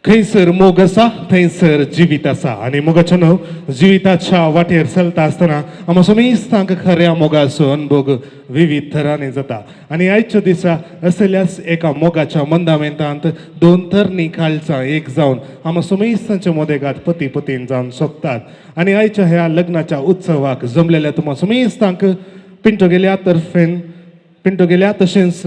खैसर मोग आसा थंयसर जिवीत आसा आनी मोगाच्या न्हू जिविताच्या वाटेर चलता आसतना आमी समेस्तांक खऱ्या मोगाचो अनुभव विविध तरांनी जाता आनी आयच्या दिसा असल्यास एका मोगाच्या मंदामेंतांत दोन तरणी काळजां एक जावन आमी समेस्तांच्या मोदेगात पती पतीन जावन सोंपतात आनी आयच्या ह्या लग्नाच्या उत्सवाक जमलेल्या तुमकां समेस्तांक पिंटो गेल्या तशेंच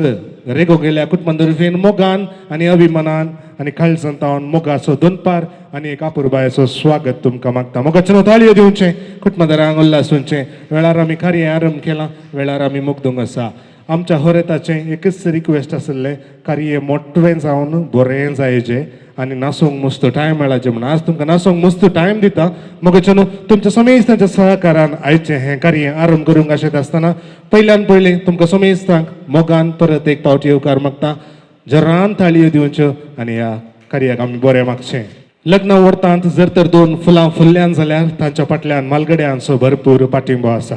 रेगो गेल्या कुटुंबातर्फेन मोगान आनी अभिमानान आनी काळजांतावन मोगाचो दोनपार आनी एक आपुरबायेचो स्वागत तुमकां मागता मोगाचें ताळयो दिवचें कुटुंबादारांक उल्हासूंचें वेळार आमी कार्य आरंभ केलां वेळार आमी मुग्धूंक आसा आमच्या होरेताचें एकच रिक्वेस्ट आसलें कार्य मोठ्ठें जावन बरें जायचें आनी नाचोंक मस्त टायम मेळाचें म्हणून आज तुमकां नाचोंक मस्त टायम दिता मोगाचें न्हू तुमच्या समेस्तांच्या सहकारान आयचें हें कार्य आरंभ करूंक आशेत आसतना पयल्यान पयलें तुमकां समेस्तांक मोगान परत एक पावटी येवकार मागता जरान ताळयो दिवच्यो आनी ह्या कार्याक आमी बरें मागचें लग्न व्हरतांत जर तर दोन फुलां फुल्ल्यान जाल्यार तांच्या फाटल्यान मालगड्यांचो भरपूर पाठिंबो आसा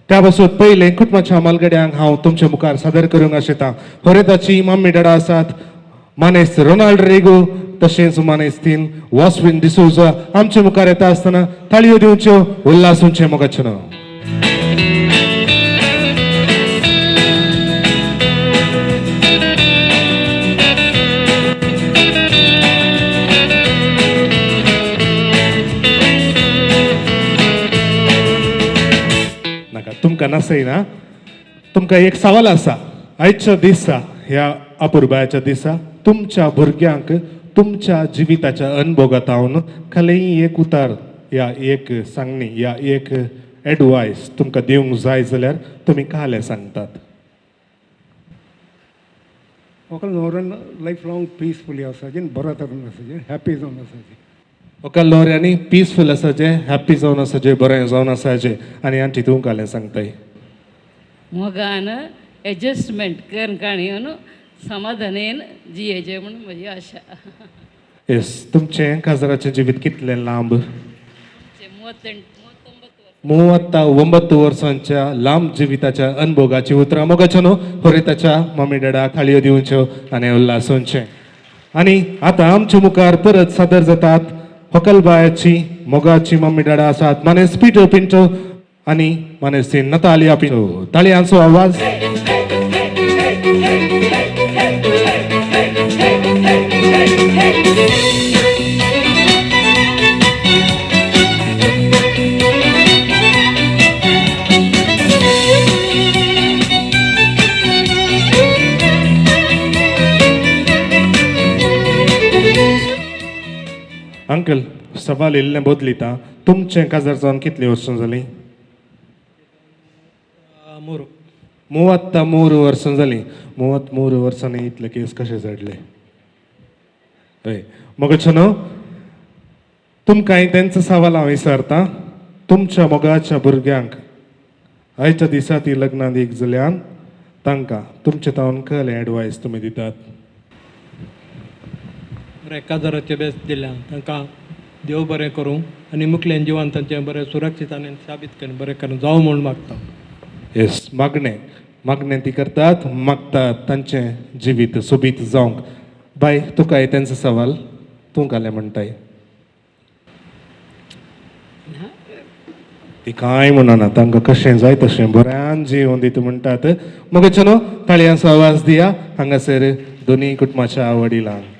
त्या पासून पयलें कुटुंबाच्या मालगड्यांक हांव तुमचे मुखार सादर करूंक आशेतां होरेताची मम्मी डॅडा आसात मानेस्त रोनाल्ड रेगो तशेंच मानेस्तीन वॉस्विन डिसोजा आमचे मुखार येता आसतना ताळयो दिवच्यो उल्हासूंचें मोगाचें नांव तुमकां नासयना तुमकां एक सवाल आसा आयच्या दिसा ह्या अपुरबायाच्या दिसा तुमच्या भुरग्यांक तुमच्या जिविताच्या अनुभवांतावन खंयय एक उतार या एक सांगणी या एक एडवायस तुमकां दिवंक जाय जाल्यार तुमी काले सांगतात म्हाका न्हवऱ्यान लायफ लाँग पीसफुली आसाचें बऱ्या तरेन आसाचें हॅपी जावन आसाचें ओका न्हवऱ्यांनी पीसफूल आसाचें हॅप्पी जावन आसाचें बरें जावन आसाचें आनी आंटी तूं कालें सांगताय मोगान एडजस्टमेंट करून काणयोन समाधानेन जियेचें म्हूण म्हजी आशा येस तुमचें काजराचें जिवीत कितलें लांब 39 वर्सांच्या लांब जिविताच्या अनुभवाची उतरां मोगाच्या न्हू होरेताच्या मम्मी डॅडाक थाळयो दिवच्यो आनी उल्हासूंचें आनी आतां आमचे मुखार परत सादर जातात होकलबायाची मोगाची मम्मी डॅडा आसात मानेस पिटो पिंटो आनी मानेस नतालिया पिंटो ताळयांचो आवाज अंकल सवाल इल्लें बदलिता तुमचें काजार जावन कितलीं वर्सां जालीं 33 वर्सां जालीं 33 वर्सांनी इतले केस कशे जडले हय मोगाचें न्हू तुमकां तेंचो सवाल हांव विचारतां तुमच्या मोगाच्या भुरग्यांक आयच्या दिसा ती लग्नांत एक जाल्यान तांकां तुमचे तावन खंयले एडवायस तुमी दितात बरें काजाराचें बेस दिल्या तांकां देव बरें करूं आनी मुखलें जिवन तांचें बरें सुरक्षीत आनी साबीत करून बरें करून जावं म्हूण मागता येस मागणें ती करतात मागतात तांचें जिवीत सोबीत जावंक बाय तुका तेंचो सवाल तूं कालें म्हणटाय ती कांय म्हणना तांकां कशें जाय तशें बऱ्यान जिवन दिता म्हणटात मोगाचें न्हू ताळयांचो आवाज दिया हांगासर दोनी कुटुंबाच्या वडिलांक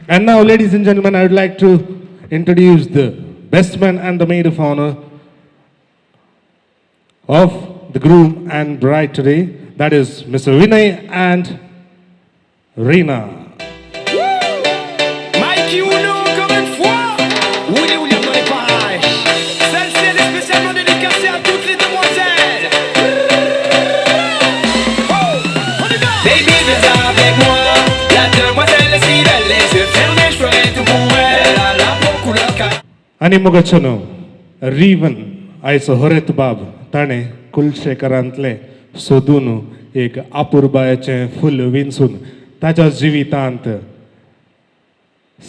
And now, ladies and gentlemen, I would like to introduce the best man and the maid of honor of the groom and bride today. That is Mr. Vinay and Reena. Mikey Uno comme une fois. Willy William dans les pareils. Celle-ci elle est spécialement dédicacée à toutes les demoiselles. Oh, on y va. Baby, viens avec moi. La demoiselle est si belle, les yeux fermés, je ferai tout pour elle. Elle a la peau couleur caille. आणि मोगाचें न्हू रिवन आयचो होरेत बाब ताणें कुलशेकरांतलें सोदून एक आपुरबायाचें फूल विंचून ताच्या जिवितांत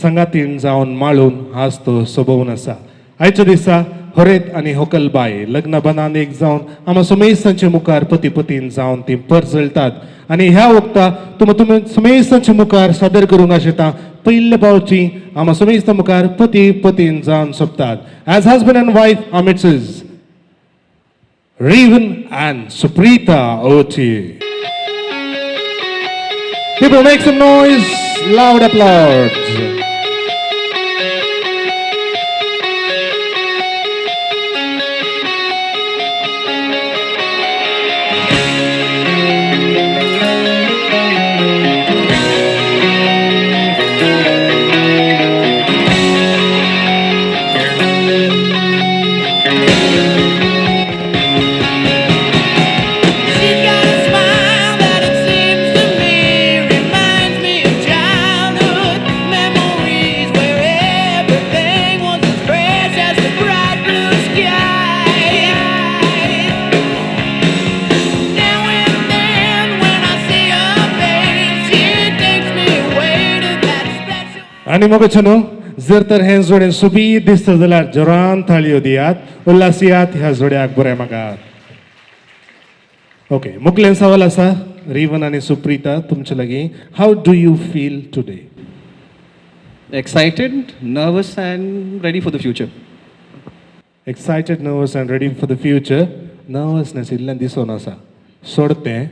संगातीन जावन माळून आज तो सोबवून आसा आयच्या दिसा होरेत आनी होकलबाय लग्न बनान एक जावन आम्हा समेस्तांचे मुखार पती पतीन जावन ती परजळटात आनी ह्या वक्ता तुम्ही समेस्तांचे मुखार सादर करूंक आशेता पयले फावटी आम्हा समेस्ता मुखार पती पतीन जावन सोपतात ॲज हजबंड अँड वायफ आमिट्स is Raven and Suprita Oti. People make some noise, loud applause. She's got a smile that it seems to me reminds me of childhood memories where everything was as fresh as the bright blue sky. Now and then when I see her face, she takes me away to that special. आणि मग छनो जर तर हे जोडे सुबीत दिसत जाल्यार जोरान थाळयो दियात उल्हासियात ह्या जोड्याक बरें मागात okay मुखलें सवाल आसा रिवन आणि सुप्रीता तुमचे लागी how do you feel today Excited, nervous, and ready for the future. Excited nervous and ready for the future nervousness इल्ल्यान दिसून आसा सोडतें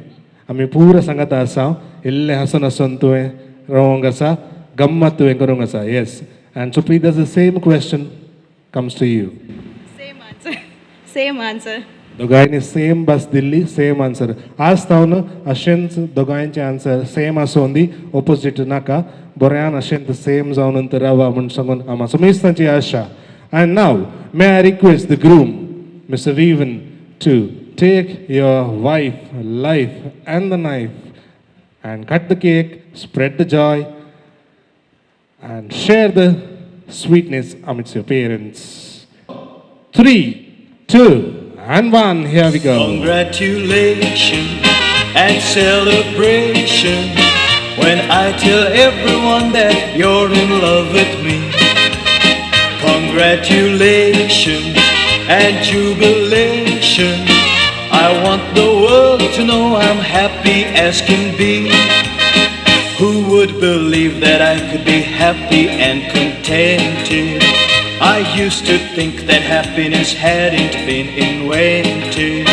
आमी पुरो सांगत आसा इल्लें हसून हसून तुवें रोवंक आसा गम्मत तुवें करूंक आसा yes and Suprita the same question comes to you Same answer. Same answer. दोगांयनी सेम बस दिल्ली सेम आन्सर आज तावन अशेंच दोगांयचे आन्सर सेम आसून दी ऑपोजीट नाका बऱ्यान अशेंच सेम जावन नंतर रावा म्हूण सांगून आम्हा समेस्तांची आशा and now may I request the groom mister Raven to take your wife life and the knife and cut the cake spread the joy and share the sweetness amidst your parents 3 2 and 1 here we go Congratulations and celebration when I tell everyone that you're in love with me. Congratulations and jubilation. I want the world to know I'm happy as can be. Who would believe that I could be happy and contented? I used to think that happiness hadn't been invented,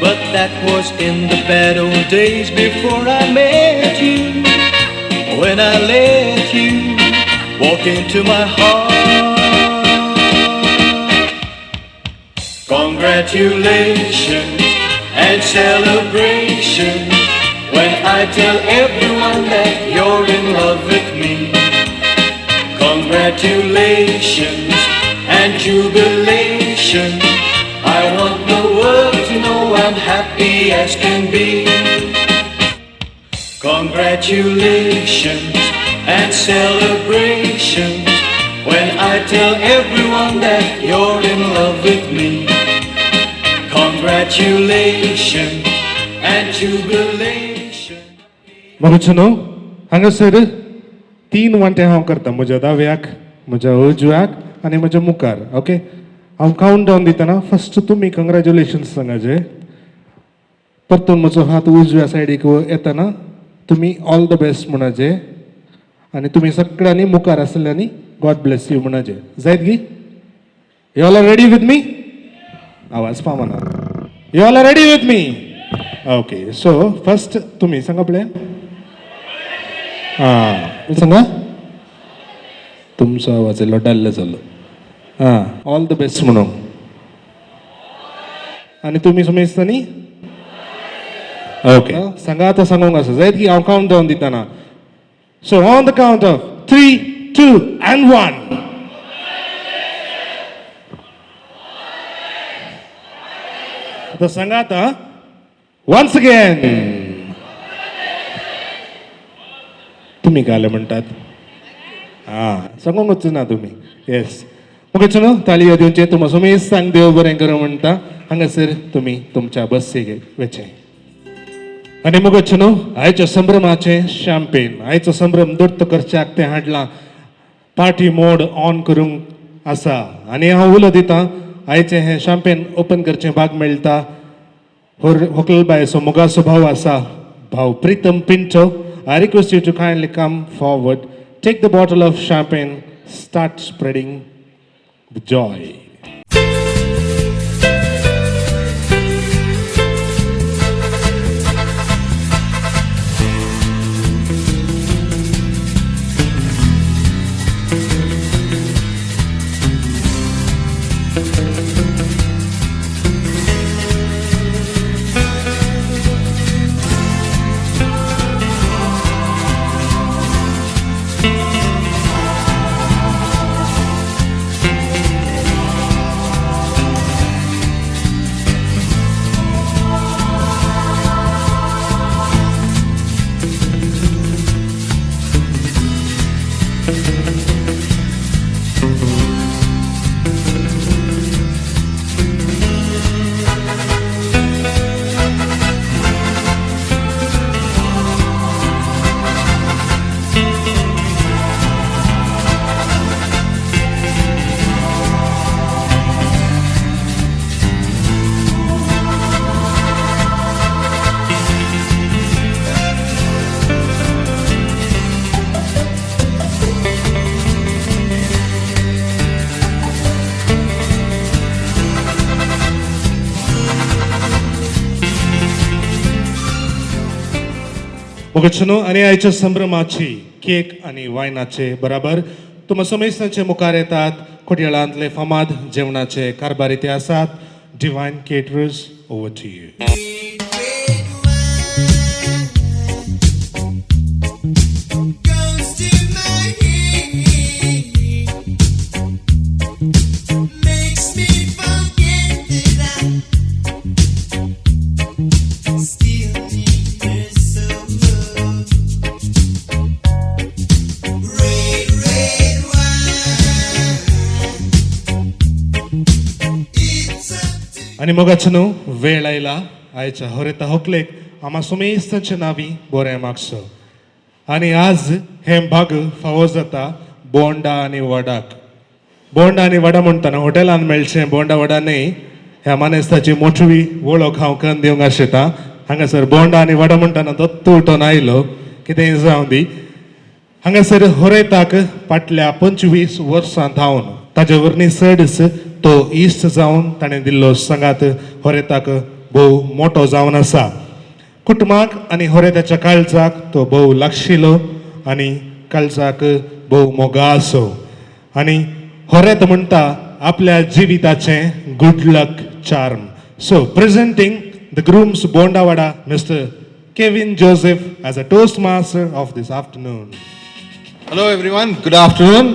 but that was in the bad old days before I met you. When I let you walk into my heart. Congratulations and celebration when I tell everyone that you're in love with me. Congratulations and jubilation. I want the world to know I'm happy as can be. Congratulations and celebrations when I tell everyone that you're in love with me. Congratulations and jubilation. मगचनो हांगासर 3 वांटे हांव करता म्हज्या दाव्याक म्हज्या उजव्याक आनी म्हज्या मुखार okay हांव काउंट डावन दितना फर्स्ट तुमी कंग्रॅच्युलेशन्स सांगाचे परतून म्हजो हात उजव्या सायडीक येतना तुमी ऑल द बेस्ट म्हणाचे आनी तुमी सगळ्यांनी मुखार आसल्यांनी गॉड ब्लेस यू म्हणाचे जायत गी you all are ready with me आवाज पावना you all are ready with me okay so first तुमी सांगा पळय हां सांगा तुमचो आवाज येयलो डल्ल जालो हां ऑल द बेस्ट म्हणून आनी तुमी समजतानी ओके सांगा आतां सांगूंक आसा जायत की हांव काउंट डावन दितना so on the count of 3 2 and 1 आतां सांगा आतां वन्स अगेन तुमी काय म्हणटात सांगूंकच ना तुमी येस ओके न्हू ताळयो दिवचे तुम समेज सांग देव बरें करूं म्हणटा हांगासर तुमी तुमच्या बसीक वेचे आनी मुगोच न्हू आयच्या संभ्रमाचे शॅम्पेन आयचो संभ्रम दोट्ट करच्याक ते हाडला पार्टी मोड ऑन करूंक आसा आनी हांव उलो दितां आयचे हे शॅम्पेन ओपन करचे भाग मेळटा होकल बायसो मोगाचो भाव आसा भाव प्रीतम Pinto. I request you to kindly come forward, take the bottle of champagne, start spreading the joy. मुगचनो आणि आयच्या संभ्रमाची केक आणि वायनाचे बराबर तुम समेस्तांचे मुखार येतात खोटयाळांतले फामाद जेवणाचे कारभारी ते आसात divine caterers. Over to you. Goes to my head, makes me forget that I still need her so much. Red, red wine. It's up to आणि मोगाचनो वेळ आयला आयच्या होरेता होकलेक आम्हा समेस्तांचे नावी बरें मागसो. आणि आज हे भाग फावो जाता बोंडा आणि वडाक. बोंडा आणि वडा म्हणटाना हॉटेलान मेळचे बोंडा वडा न्ही ह्या मानेस्ताची मोठवी वळख हांव करून दिवंक आशेता. हांगासर बोंडा आणि वडा म्हणटाना तो उठोन आयलो कितेंय जावं दी. हांगासर होरेताक फाटल्या 25 वर्सां थावन ताजे वरणी सडस तो इश्ट जावन ताणें दिल्लो संगात होरेताक भोव मोठो जावन आसा. कुटुंबाक आणि होरेताच्या काळजाक तो भोव लागशिलो आणि काळजाक भोव मोगासो. आणि होरेत म्हणटा आपल्या जिविताचे good luck charm. So presenting the groom's बोंडावाडा mister Kevin Joseph as a toastmaster of this afternoon. Hello everyone, good afternoon.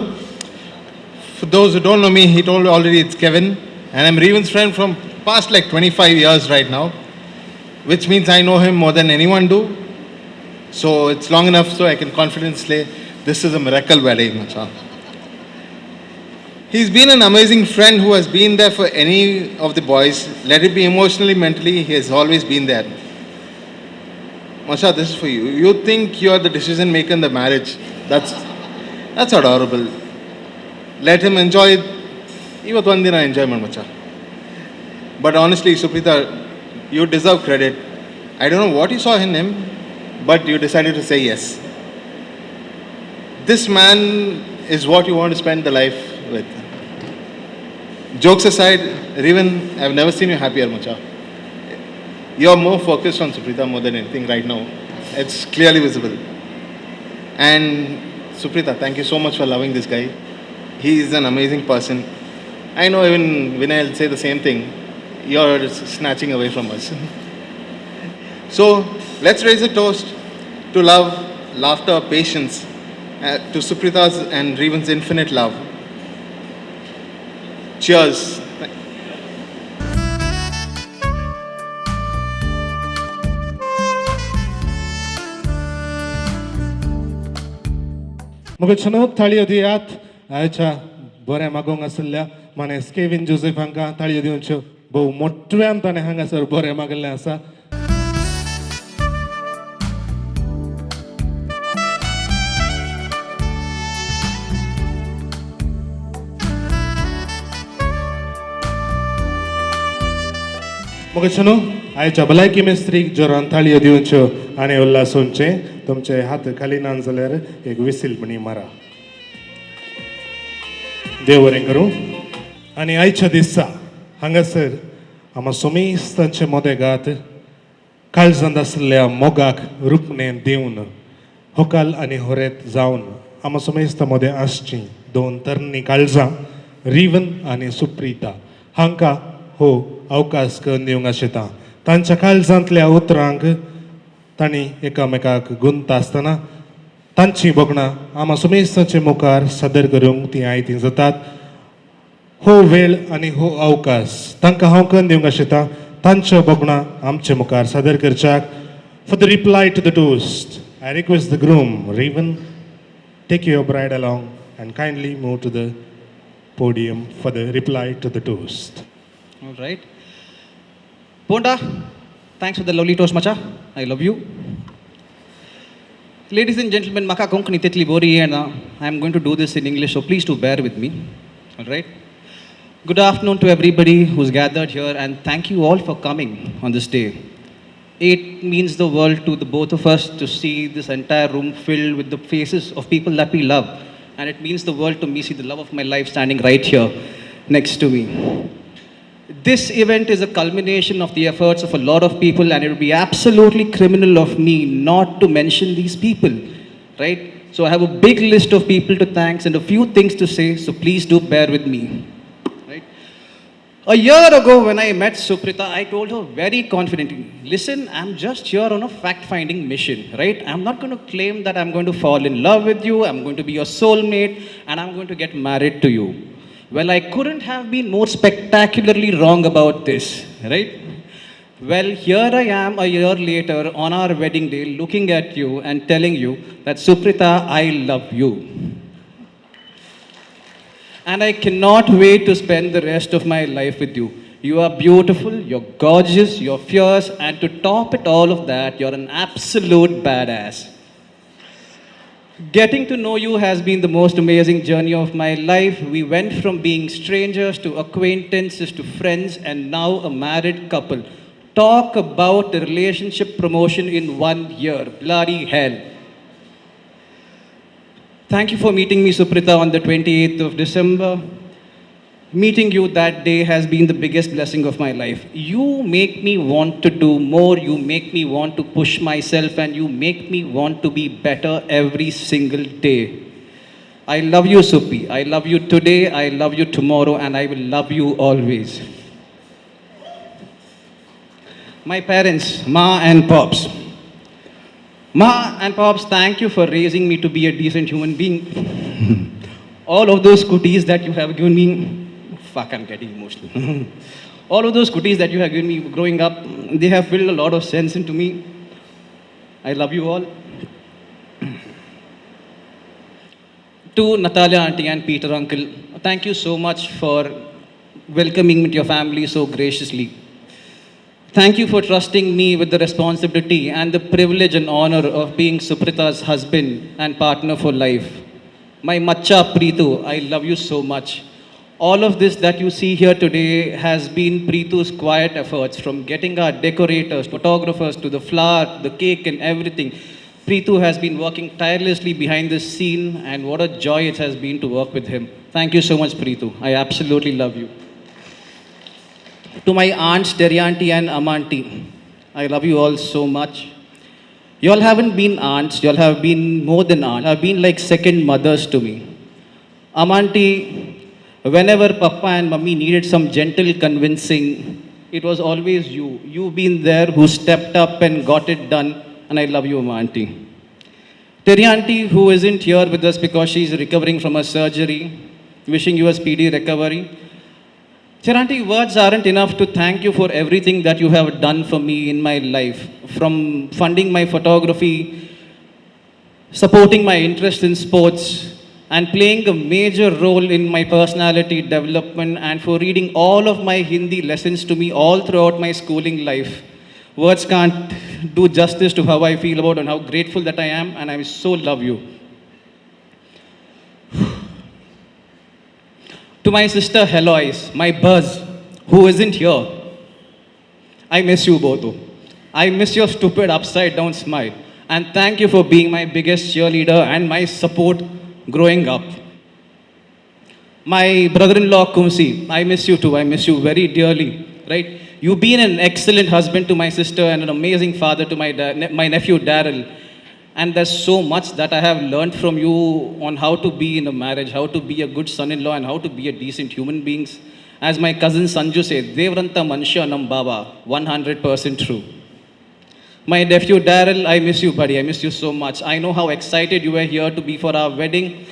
For those who don't know me, he told already it's Kevin, and I'm Revan's friend from past like 25 years right now, which means I know him more than anyone do. So it's long enough so I can confidently say this is a miracle wedding, macha. He's been an amazing friend who has been there for any of the boys, let it be emotionally, mentally, he has always been there. Masha, this is for you. You think you are the decision maker in the marriage. That's adorable. Let him enjoy it. Ivat one dina enjoyment, Macha. But honestly, Suprita, you deserve credit. I don't know what you saw in him, but you decided to say yes. This man is what you want to spend the life with. Jokes aside, Revan, I've never seen you happier, Macha. You're more focused on Suprita more than anything right now. It's clearly visible. And Suprita, thank you so much for loving this guy. He is an amazing person. I know even when I'll say the same thing, you're snatching away from us. So let's raise a toast to love, laughter, patience, to Suprita's and Revan's infinite love. Cheers. मुगचनो ताळयो दियात आयच्या बरें मागोंक आसलेल्या माने Kevin Joseph हांकां ताळयो दिवच्यो भोव मोठ्यान ताणें हांगासर बरें मागल्लें आसा. मुगेश न्हू आयच्या भलायकी मेस्त्रीक जोरान थाळयो दिवच्यो आनी उल्हासूंचे तुमचे हात खाली ना जाल्यार एक विसील म्हणी मारा देव बरें करूं आनी आयच्या दिसा हांगासर आमा सोमेस्तांचे मोदेगात काळजांत आसलेल्या मोगाक रुपणें दिवन होकाल आनी होरेत जावन आमा सोमेस्त मोदें आसचीं दोन तरणी काळजां रिवन आनी सुप्रिता हांकां हो अवकाश करून दिवंक आशिता तांच्या काळजांतल्या उतरांक तांणी एकामेकाक गुंत आसतना तांची बोगणां आमा सुमेस्ताचे मुखार सादर करूंक ती आयतीं जातात हो वेळ आनी हो अवकाश तांकां हांव करून दिवंक आशिता तांच्यो बोगणां आमचे मुखार सादर करच्याक for the reply to the toast I request the groom Raven take your bride along and kindly move to the podium for the reply to the toast. All right. Ponda, thanks for the lovely toast, macha. I love you. Ladies and gentlemen, maka konkani tetli bori and I am going to do this in English, so please do bear with me. All right. Good afternoon to everybody who's gathered here, and thank you all for coming on this day. It means the world to the both of us to see this entire room filled with the faces of people that we love. And it means the world to me see the love of my life standing right here next to me. This event is a culmination of the efforts of a lot of people, and it would be absolutely criminal of me not to mention these people, right? So I have a big list of people to thank and a few things to say, so please do bear with me. Right? A year ago when I met Suprita, I told her very confidently, listen, I'm just here on a fact-finding mission, right? I'm not going to claim that I'm going to fall in love with you, I'm going to be your soulmate, and I'm going to get married to you. Well, I couldn't have been more spectacularly wrong about this, right? Well, here I am a year later on our wedding day looking at you and telling you that Suprita, I love you. And I cannot wait to spend the rest of my life with you. You are beautiful, you're gorgeous, you're fierce, and to top it all of that, you're an absolute badass. Getting to know you has been the most amazing journey of my life. We went from being strangers to acquaintances to friends and now a married couple. Talk about a relationship promotion in 1 year. Bloody hell. Thank you for meeting me, Suprita, on the 28th of December. Meeting you that day has been the biggest blessing of my life. You make me want to do more, you make me want to push myself, and you make me want to be better every single day. I love you, Supi. I love you today, I love you tomorrow, and I will love you always. My parents, Ma and Pops. Ma and Pops, thank you for raising me to be a decent human being. All of those goodies that you have given me, fuck, I'm getting emotional. All of those goodies that you have given me growing up, they have filled a lot of sense into me. I love you all. To Natalia auntie and Peter uncle, thank you so much for welcoming me to your family so graciously. Thank you for trusting me with the responsibility and the privilege and honor of being Suprita's husband and partner for life. My Macha Preetu, I love you so much. All of this that you see here today has been Preetu's quiet efforts, from getting our decorators, photographers, to the flower, the cake and everything. Preetu has been working tirelessly behind this scene, and what a joy it has been to work with him. Thank you so much, Preetu. I absolutely love you. To my aunts, Terianti and Amanti, I love you all so much. You all haven't been aunts, you all have been more than aunts. You have been like second mothers to me. Amanti, whenever Papa and Mummy needed some gentle convincing, it was always you. You've been there who stepped up and got it done, and I love you, Amanti. Terianti, who isn't here with us because she's recovering from a surgery, wishing you a speedy recovery. Chiranti, words aren't enough to thank you for everything that you have done for me in my life. From funding my photography, supporting my interest in sports, and playing a major role in my personality development, and for reading all of my Hindi lessons to me all throughout my schooling life. Words can't do justice to how I feel about and how grateful that I am, and I so love you. To my sister Heloise, my buzz, who isn't here. I miss you both. I miss your stupid upside down smile. And thank you for being my biggest cheerleader and my support growing up. My brother-in-law Kumsi, I miss you too. I miss you very dearly, right? You've been an excellent husband to my sister and an amazing father to my nephew Daryl. And there's so much that I have learned from you on how to be in a marriage, how to be a good son-in-law, and how to be a decent human beings. As my cousin Sanju said, Devranta Mansha Nam Baba, 100% true. My nephew Daryl, I miss you, buddy. I miss you so much. I know how excited you were here to be for our wedding.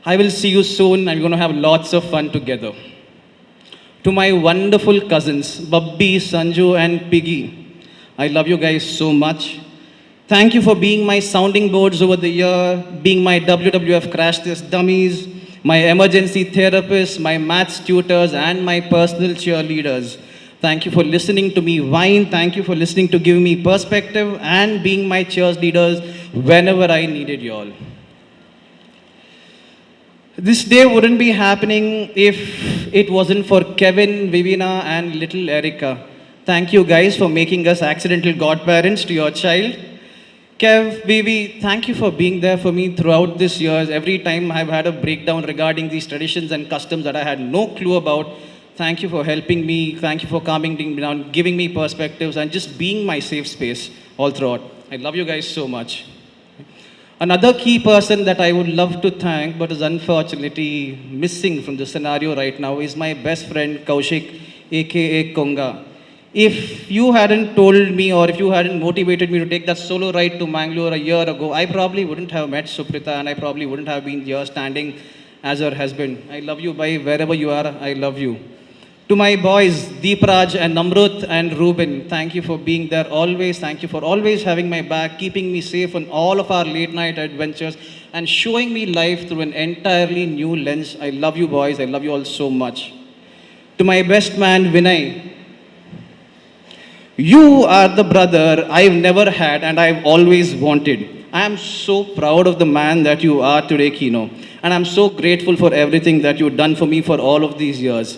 I will see you soon, and we're going to have lots of fun together. To my wonderful cousins, Babbi, Sanju, and Piggy, I love you guys so much. Thank you for being my sounding boards over the year, being my WWF crash test dummies, my emergency therapists, my maths tutors, and my personal cheerleaders. Thank you for listening to me whine. Thank you for listening to give me perspective and being my cheerleaders whenever I needed you all. This day wouldn't be happening if it wasn't for Kevin, Vivina, and little Erica. Thank you guys for making us accidental godparents to your child. Kev, Vivi, thank you for being there for me throughout this years. Every time I've had a breakdown regarding these traditions and customs that I had no clue about, thank you for helping me. Thank you for calming me down, giving me perspectives, and just being my safe space all throughout. I love you guys so much. Another key person that I would love to thank, but is unfortunately missing from the scenario right now, is my best friend Kaushik, aka Konga. If you hadn't told me or if you hadn't motivated me to take that solo ride to Mangalore a year ago, I probably wouldn't have met Suprita and I probably wouldn't have been here standing as her husband. I love you, bhai. Wherever you are, I love you. To my boys, Deepraj and Namrut and Ruben, thank you for being there always. Thank you for always having my back, keeping me safe on all of our late night adventures, and showing me life through an entirely new lens. I love you, boys. I love you all so much. To my best man, Vinay, you are the brother I've never had and I've always wanted. I am so proud of the man that you are today, Kino. And I'm so grateful for everything that you've done for me for all of these years.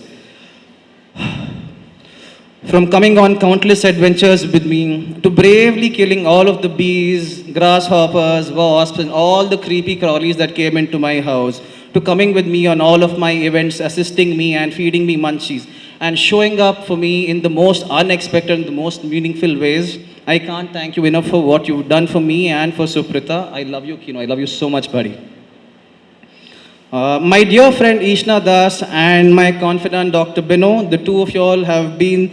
From coming on countless adventures with me, to bravely killing all of the bees, grasshoppers, wasps, and all the creepy crawlies that came into my house, to coming with me on all of my events, assisting me and feeding me munchies, and showing up for me in the most unexpected and the most meaningful ways. I can't thank you enough for what you've done for me and for Suprita. I love you, Kino. I love you so much, buddy. My dear friend Ishna Das and my confidant Dr. Bino, the two of you all have been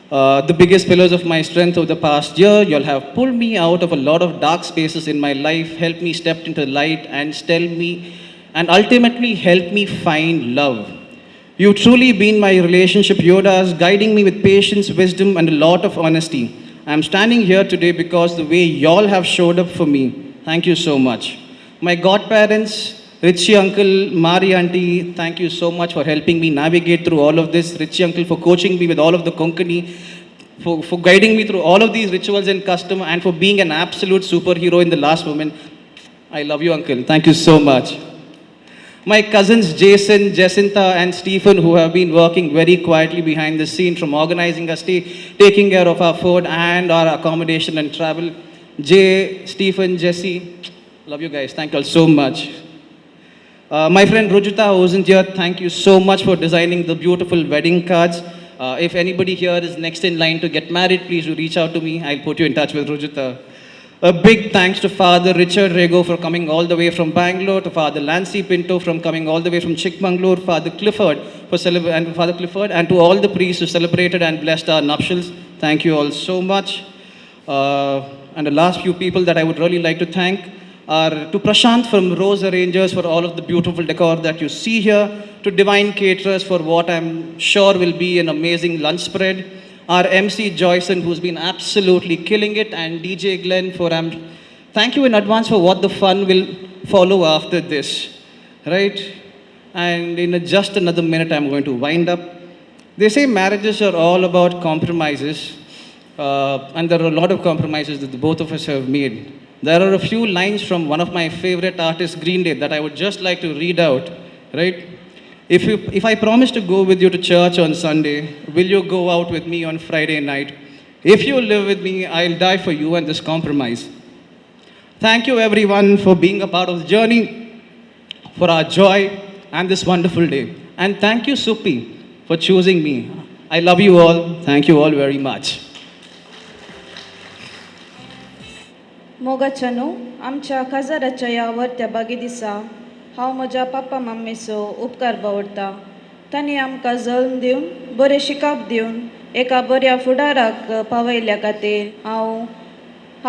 the biggest pillars of my strength over the past year. You all have pulled me out of a lot of dark spaces in my life, helped me step into the light and ultimately helped me find love. You've truly been my relationship Yodas, guiding me with patience, wisdom, and a lot of honesty. I'm standing here today because the way y'all have showed up for me. Thank you so much. My godparents, Richie uncle, Mari auntie, thank you so much for helping me navigate through all of this. Richie uncle for coaching me with all of the Konkani, for guiding me through all of these rituals and custom, and for being an absolute superhero in the last moment. I love you, uncle. Thank you so much. My cousins Jason, Jacinta, and Stephen, who have been working very quietly behind the scene, from organizing our stay, taking care of our food and our accommodation and travel. Jay, Stephen, Jesse, love you guys. Thank you all so much. My friend Rujita, who isn't here, thank you so much for designing the beautiful wedding cards. If anybody here is next in line to get married, please do reach out to me. I'll put you in touch with Rujita. A big thanks to Father Richard Rego for coming all the way from Bangalore, to Father Lancy Pinto from coming all the way from Chikmagalur, Father Clifford and to all the priests who celebrated and blessed our nuptials. Thank you all so much. And the last few people that I would really like to thank are to Prashant from Rose Arrangers for all of the beautiful decor that you see here, to Divine Caterers for what I'm sure will be an amazing lunch spread, our MC Joyson, who's been absolutely killing it, and DJ Glenn for thank you in advance for what the fun will follow after this, right? And in just another minute, I'm going to wind up. They say marriages are all about compromises, and there are a lot of compromises that the both of us have made. There are a few lines from one of my favorite artists, Green Day, that I would just like to read out, right? If I promise to go with you to church on Sunday, will you go out with me on Friday night? If you live with me, I'll die for you and this compromise. Thank you everyone for being a part of the journey, for our joy and this wonderful day. And thank you Supi for choosing me. I love you all. Thank you all very much. मोगाच्यानो आमच्या काजाराच्या या वर्त्या बागी दिसा हांव म्हज्या पप्पा मम्मीचो उपकार बावडटा. तांणी आमकां जल्म दिवन बरें शिकप दिवन एका बऱ्या फुडाराक पावयल्या खातीर हांव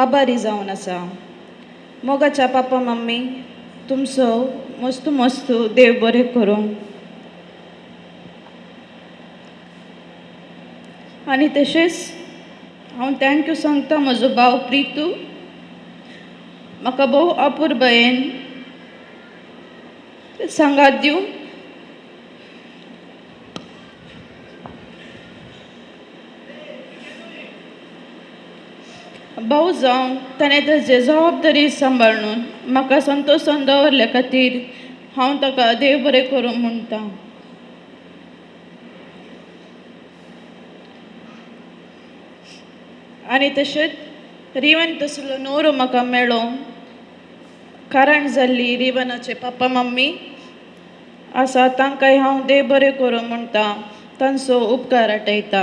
आभारी जावन आसा. मोगाच्या पप्पा मम्मी तुमचो मस्तू मस्तू देव बरें करूं. आनी तशेंच हांव थँक्यू सांगता म्हजो भाव प्रितू म्हाका भोव अपुर्बायेन सांगात दिवं भाऊ जावन ताणें ताजे जबाबदारी सांबाळून म्हाका संतोशान दवरल्या खातीर हांव ताका देव बरें करूं म्हणटा. आनी तशेंच रिवन तसलो नवरो म्हाका मेळ्ळो कारण जाल्ली रिवनाचे पप्पा मम्मी आसा तांकांय हांव देव बरें करूं म्हणटा. तांचो उपकार आठयता.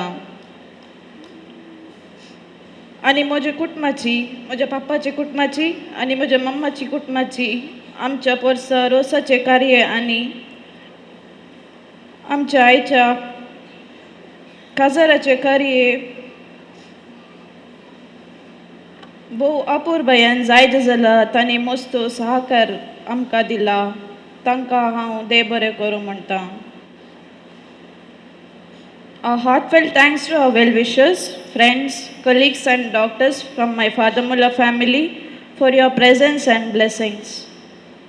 आनी म्हज्या कुटुंबाची म्हज्या पप्पाच्या कुटुंबाची आनी म्हज्या मम्माची कुटुंबाची आमच्या पोरसा रोसाचे कार्य आनी आमच्या आईच्या काजाराचे कार्य भोव अपुर्बायान जायत जाला. तांणी मस्तो सहकार आमकां दिला. तांकां हांव देव बरें करूं म्हणटा. A heartfelt thanks to our well-wishers, friends, colleagues and doctors from my Father-Mullah family for your presence and blessings.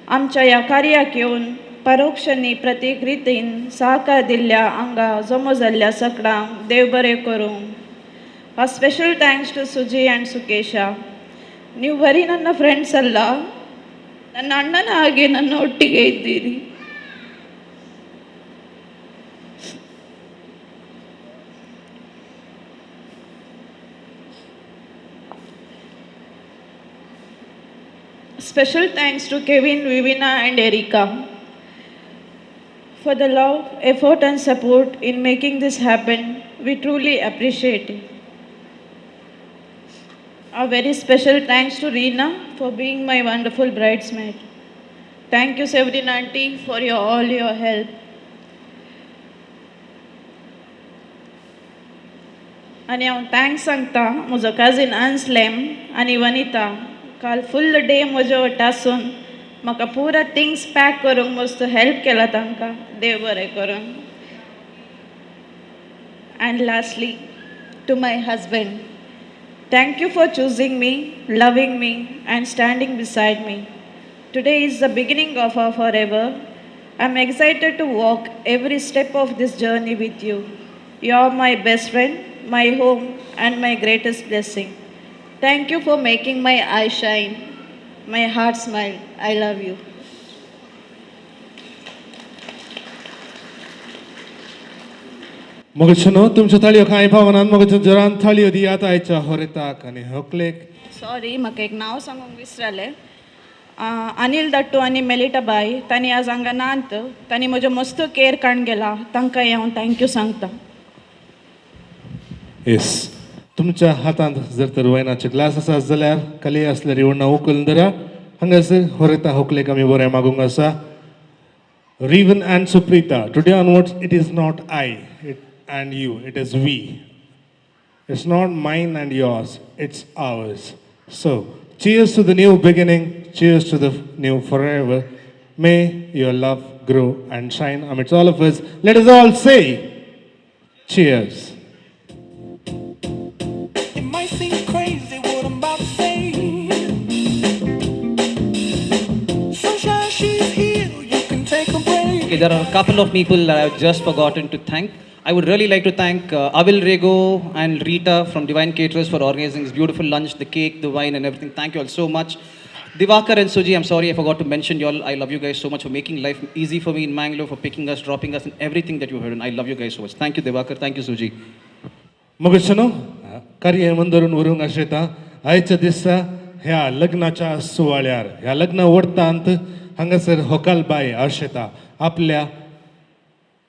आमच्या ह्या कार्याक येवन परोक्षांनी प्रत्येक रितीन सहकार दिल्ल्या हांगा जमो जाल्ल्या सगळ्यांक देव बरें करूं. A special thanks to Suji and Sukesha. ನೀವು ಬರೀ ನನ್ನ ಫ್ರೆಂಡ್ಸ್ ಅಲ್ಲ, ನನ್ನ ಅಣ್ಣನ ಹಾಗೆ ನನ್ನ ಒಟ್ಟಿಗೆ ಇದ್ದೀರಿ. Special thanks to Kevin, Vivina and Erika for the love, effort and support in making this happen. We truly appreciate it. A very special thanks to Reena for being my wonderful bridesmaid. Thank you Severin auntie for all your help. आनी हांव thanks सांगता म्हजो काजीन अन्सलेम आनी वनिता काल full day म्हज्या वांगडा आसून म्हाका पुरा थिंग्स पॅक करूंक मस्त हेल्प केला. तांकां देव बरें करूं. And lastly, to my husband, thank you for choosing me, loving me, and standing beside me. Today is the beginning of our forever. I'm excited to walk every step of this journey with you. You're my best friend, my home, and my greatest blessing. Thank you for making my eyes shine, my heart smile. I love you. मोगचनो तुमच्या ताळयो कांय भावनान मोगच्या जोरान ताळयो दियात आयच्या होरेताक आनी हकलेक. Sorry म्हाका एक नांव सांगूंक विसरलें. अनिल दट्टू आनी मेलिटा बाई तांणी आज हांगा नात. तांणी म्हजो मस्त केअर काडून गेला. तांकांय हांव थँक्यू सांगता. येस तुमच्या हातांत जर तर वायनाचे ग्लास आसा जाल्यार कले आसल्यार येवना उखलून धरा. हांगासर होरेता हकलेक आमी बरें मागूंक आसा. Riven and Suprita, today onwards it is not I and you, it is we. It's not mine and yours, it's ours. So, cheers to the new beginning, cheers to the new forever. May your love grow and shine amidst all of us. Let us all say, cheers. It might seem crazy what I'm about to say. Sunshine, she's here, you can take a break. Okay, there are a couple of people that I've just forgotten to thank. I would really like to thank Avil Rego and Rita from Divine Caterers for organizing this beautiful lunch, the cake, the wine and everything. Thank you all so much. Divakar and Suji, I'm sorry I forgot to mention y'all. I love you guys so much for making life easy for me in Mangalore, for picking us, dropping us, and everything that you've heard. And I love you guys so much. Thank you, Divakar. Thank you, Suji. मुगशनो कार्य मंदरून वरूंक आशेता आयच्या दिसा ह्या लग्नाच्या सुवाळ्यार ह्या लग्न ओडतांत हांगासर होकालबाई आशेता आपल्या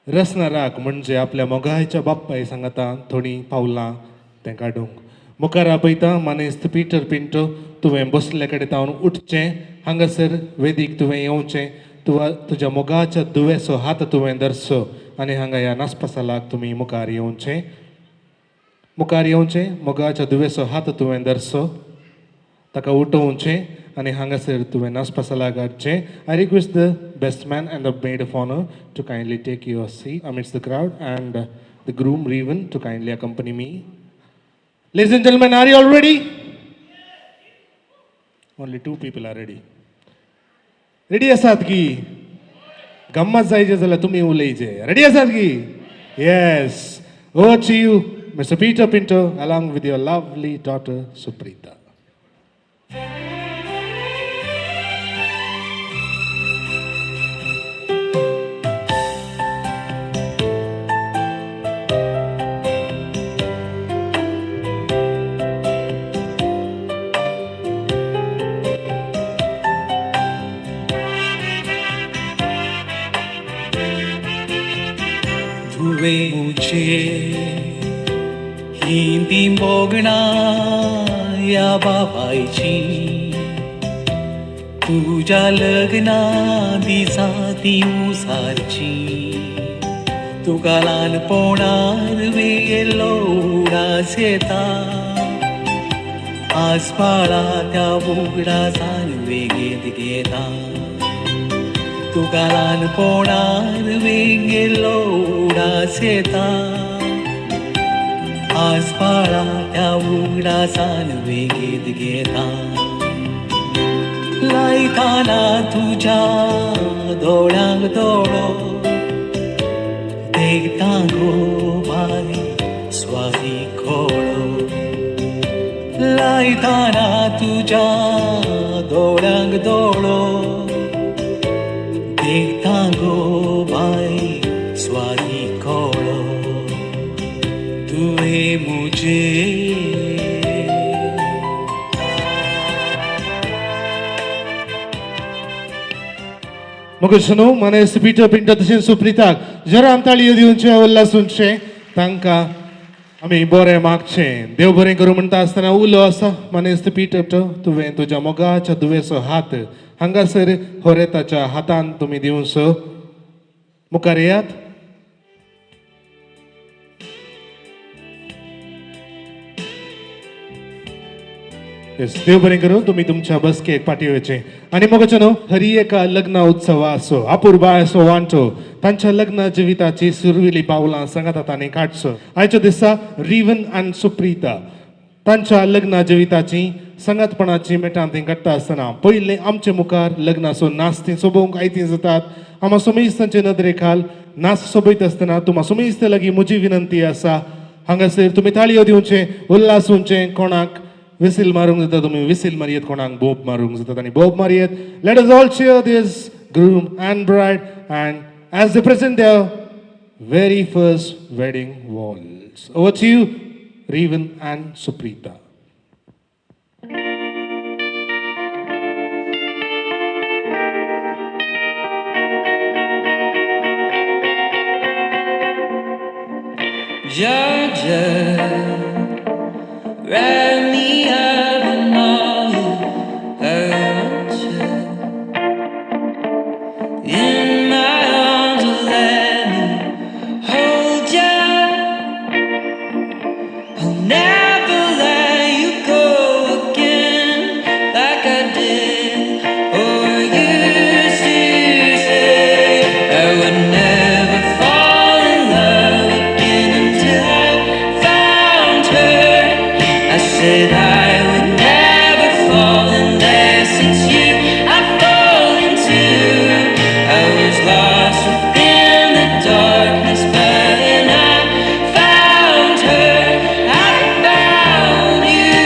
रसनाराक म्हणजे आपल्या मोगायच्या बाप्पाय सांगता थोडी पावलां तें काडूंक मुखार आपयता मानेस्त पिटर पिंटो तुवें बसले कडेन तावन उठचें हांगासर वेदीक तुवें येवचें तुज्या मोगाच्या दुवेसो हात तुवें धरचो आनी हांगा ह्या नासपासालाक तुमी मुखार येवचें मोगाच्या दुवेसो हात तुवें धरचो ताका उठोवचें आनी हांगासर तुवें नासपासालाक हाडचें I request the best man and the maid of honour to kindly take your seat amidst the crowd and the groom Revan to kindly accompany me. Ladies and gentlemen, are you all ready? Only 2 people are ready. Ready आसात की गम्मत जायचे जाल्यार तुमी उलयचे. Ready आसात की? Yes. Over to you, Mr. Peter Pinto, along with your lovely daughter Suprita. धुवे मुझे हिंदी मोगणा या बाबायची तुझ्या लग्ना दिसा ती उसारची तुका ल्हानपणान वेगळो उडास येता आज बाळा त्या उगडासान वेगळीत घेता तुका ल्हानपणान वेगळो उडास येता आज बाळा त्या उगडासान वेगळीत घेता लायताना तुझ्या दोळ्यांक दोळो देखता गो बाई स्वाती खोळो लायताना तुझ्या दोळ्यांक दोळो देखता गो बाई स्वाती खोळो तुवे मुझे मुगशनो मानेस्त पिटर पिंटो तशेंच सुप्रिताक जरा ताळयो दिवचे उल्हासूंचे तांकां आमी बरें मागचें देव बरें करूं म्हणटा आसतना उलो आसा मानेस्त पिटर तुवें तुज्या मोगाच्या दुवेसो हात हांगासर होरेताच्या हातान तुमी दिवचो मुखार येयात देव बरें करूं तुमी तुमच्या बसकेक पाठयेवचे आनी मोगचनो हरी एका लग्न उत्सव आसो अपुर्बा असो वांटो तांच्या लग्न जिविताची सुरविली पावलां सांगात तांणी काडचो आयच्या दिसा रिवन आनी सुप्रिता तांच्या लग्न जिविताची संगतपणाची मेटांती काडटा आसतना पयले आमचे मुखार लग्नाचो नाच ती सोबोवंक आयती जातात आम्हा सुमेस्तांचे नदरेखाल नाच सोबयत आसतना तुमा सुमेस्त लागीं म्हजी विनंती आसा हांगासर तुमी ताळयो दिवचे उल्हासूंचे कोणाक whistle marung zata tumi whistle mariyet konang bob marung zata tani bob mariyet let us all cheer this groom and bride and as they present their very first wedding waltz over to you Revan and Suprita. Georgia, wrap me up in all I want you. In my arms, let me hold you. I'll never let you go again like I did or used to say. I would never fall in love again until I found her. I said I would never fall unless it's you I fall into. I was lost within the darkness, but then I found her. I found you.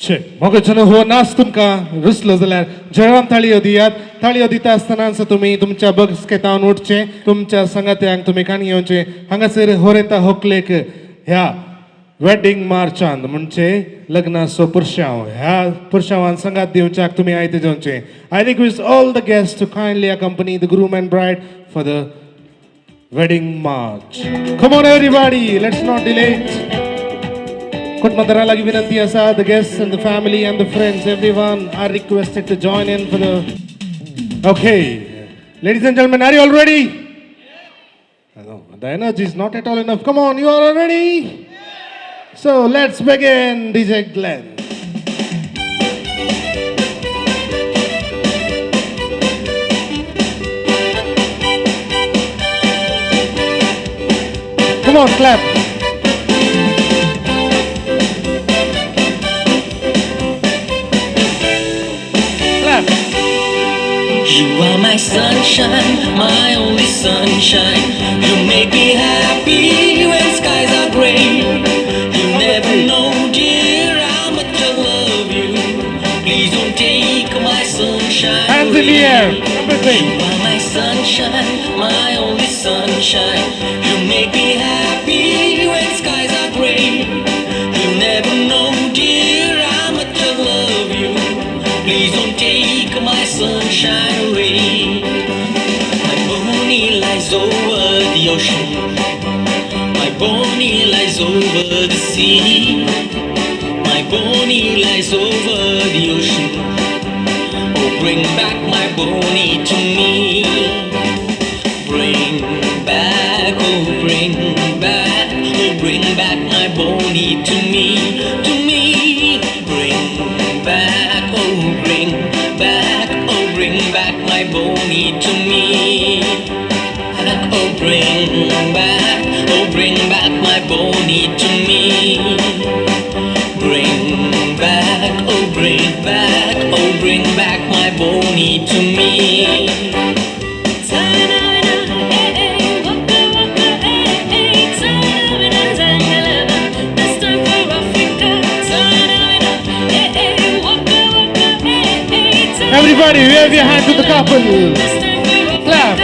छे मोगचन हो नाच तुमकां रुसलो जाल्यार जयराम ताळयो दियात. ताळयो दिता आसतना तुमी तुमच्या बसकेतावन उठचे, तुमच्या संगात्यांक तुमी काणी येवचे. हांगासर होरेता होकलेक ह्या वेडिंग मार्चांत म्हणजे लग्नाचो पुरशांव ह्या पुरशांवान संगात दिवच्याक तुमी आयते जेवचे. I request all the guest to kindly accompany the groom and bride for the wedding march. Come on everybody, let's not delay. कुटुंबाला लागीं विनंती आसा, the guests and the family and the friends everyone are requested to join in for the okay. Ladies and gentlemen, are you all ready? No, the energy is not at all enough. Come on, you are all ready? So let's begin, DJ Glenn. Come on, clap. Clap. You are my sunshine, my only sunshine. You make me happy when skies are gray. You never know, dear, how much I love you. Please don't take my sunshine Hands in the air. Everything. You are my sunshine, my only sunshine. You make me happy when skies are gray. You never know, dear, how much I love you. Please don't take my sunshine away. My pony lies over the ocean. My pony lies over the sea. My pony lies over the ocean. Oh, bring back my pony to me. Bring back, oh, bring back, oh, bring back my pony to me, to me. Bring back, oh, bring back, oh, bring back my pony to me. Oh, bring back, oh, bring back my pony to me. Bring back, oh, bring back, oh, bring back my pony to me. Everybody, wave your hand to the couple. Clap.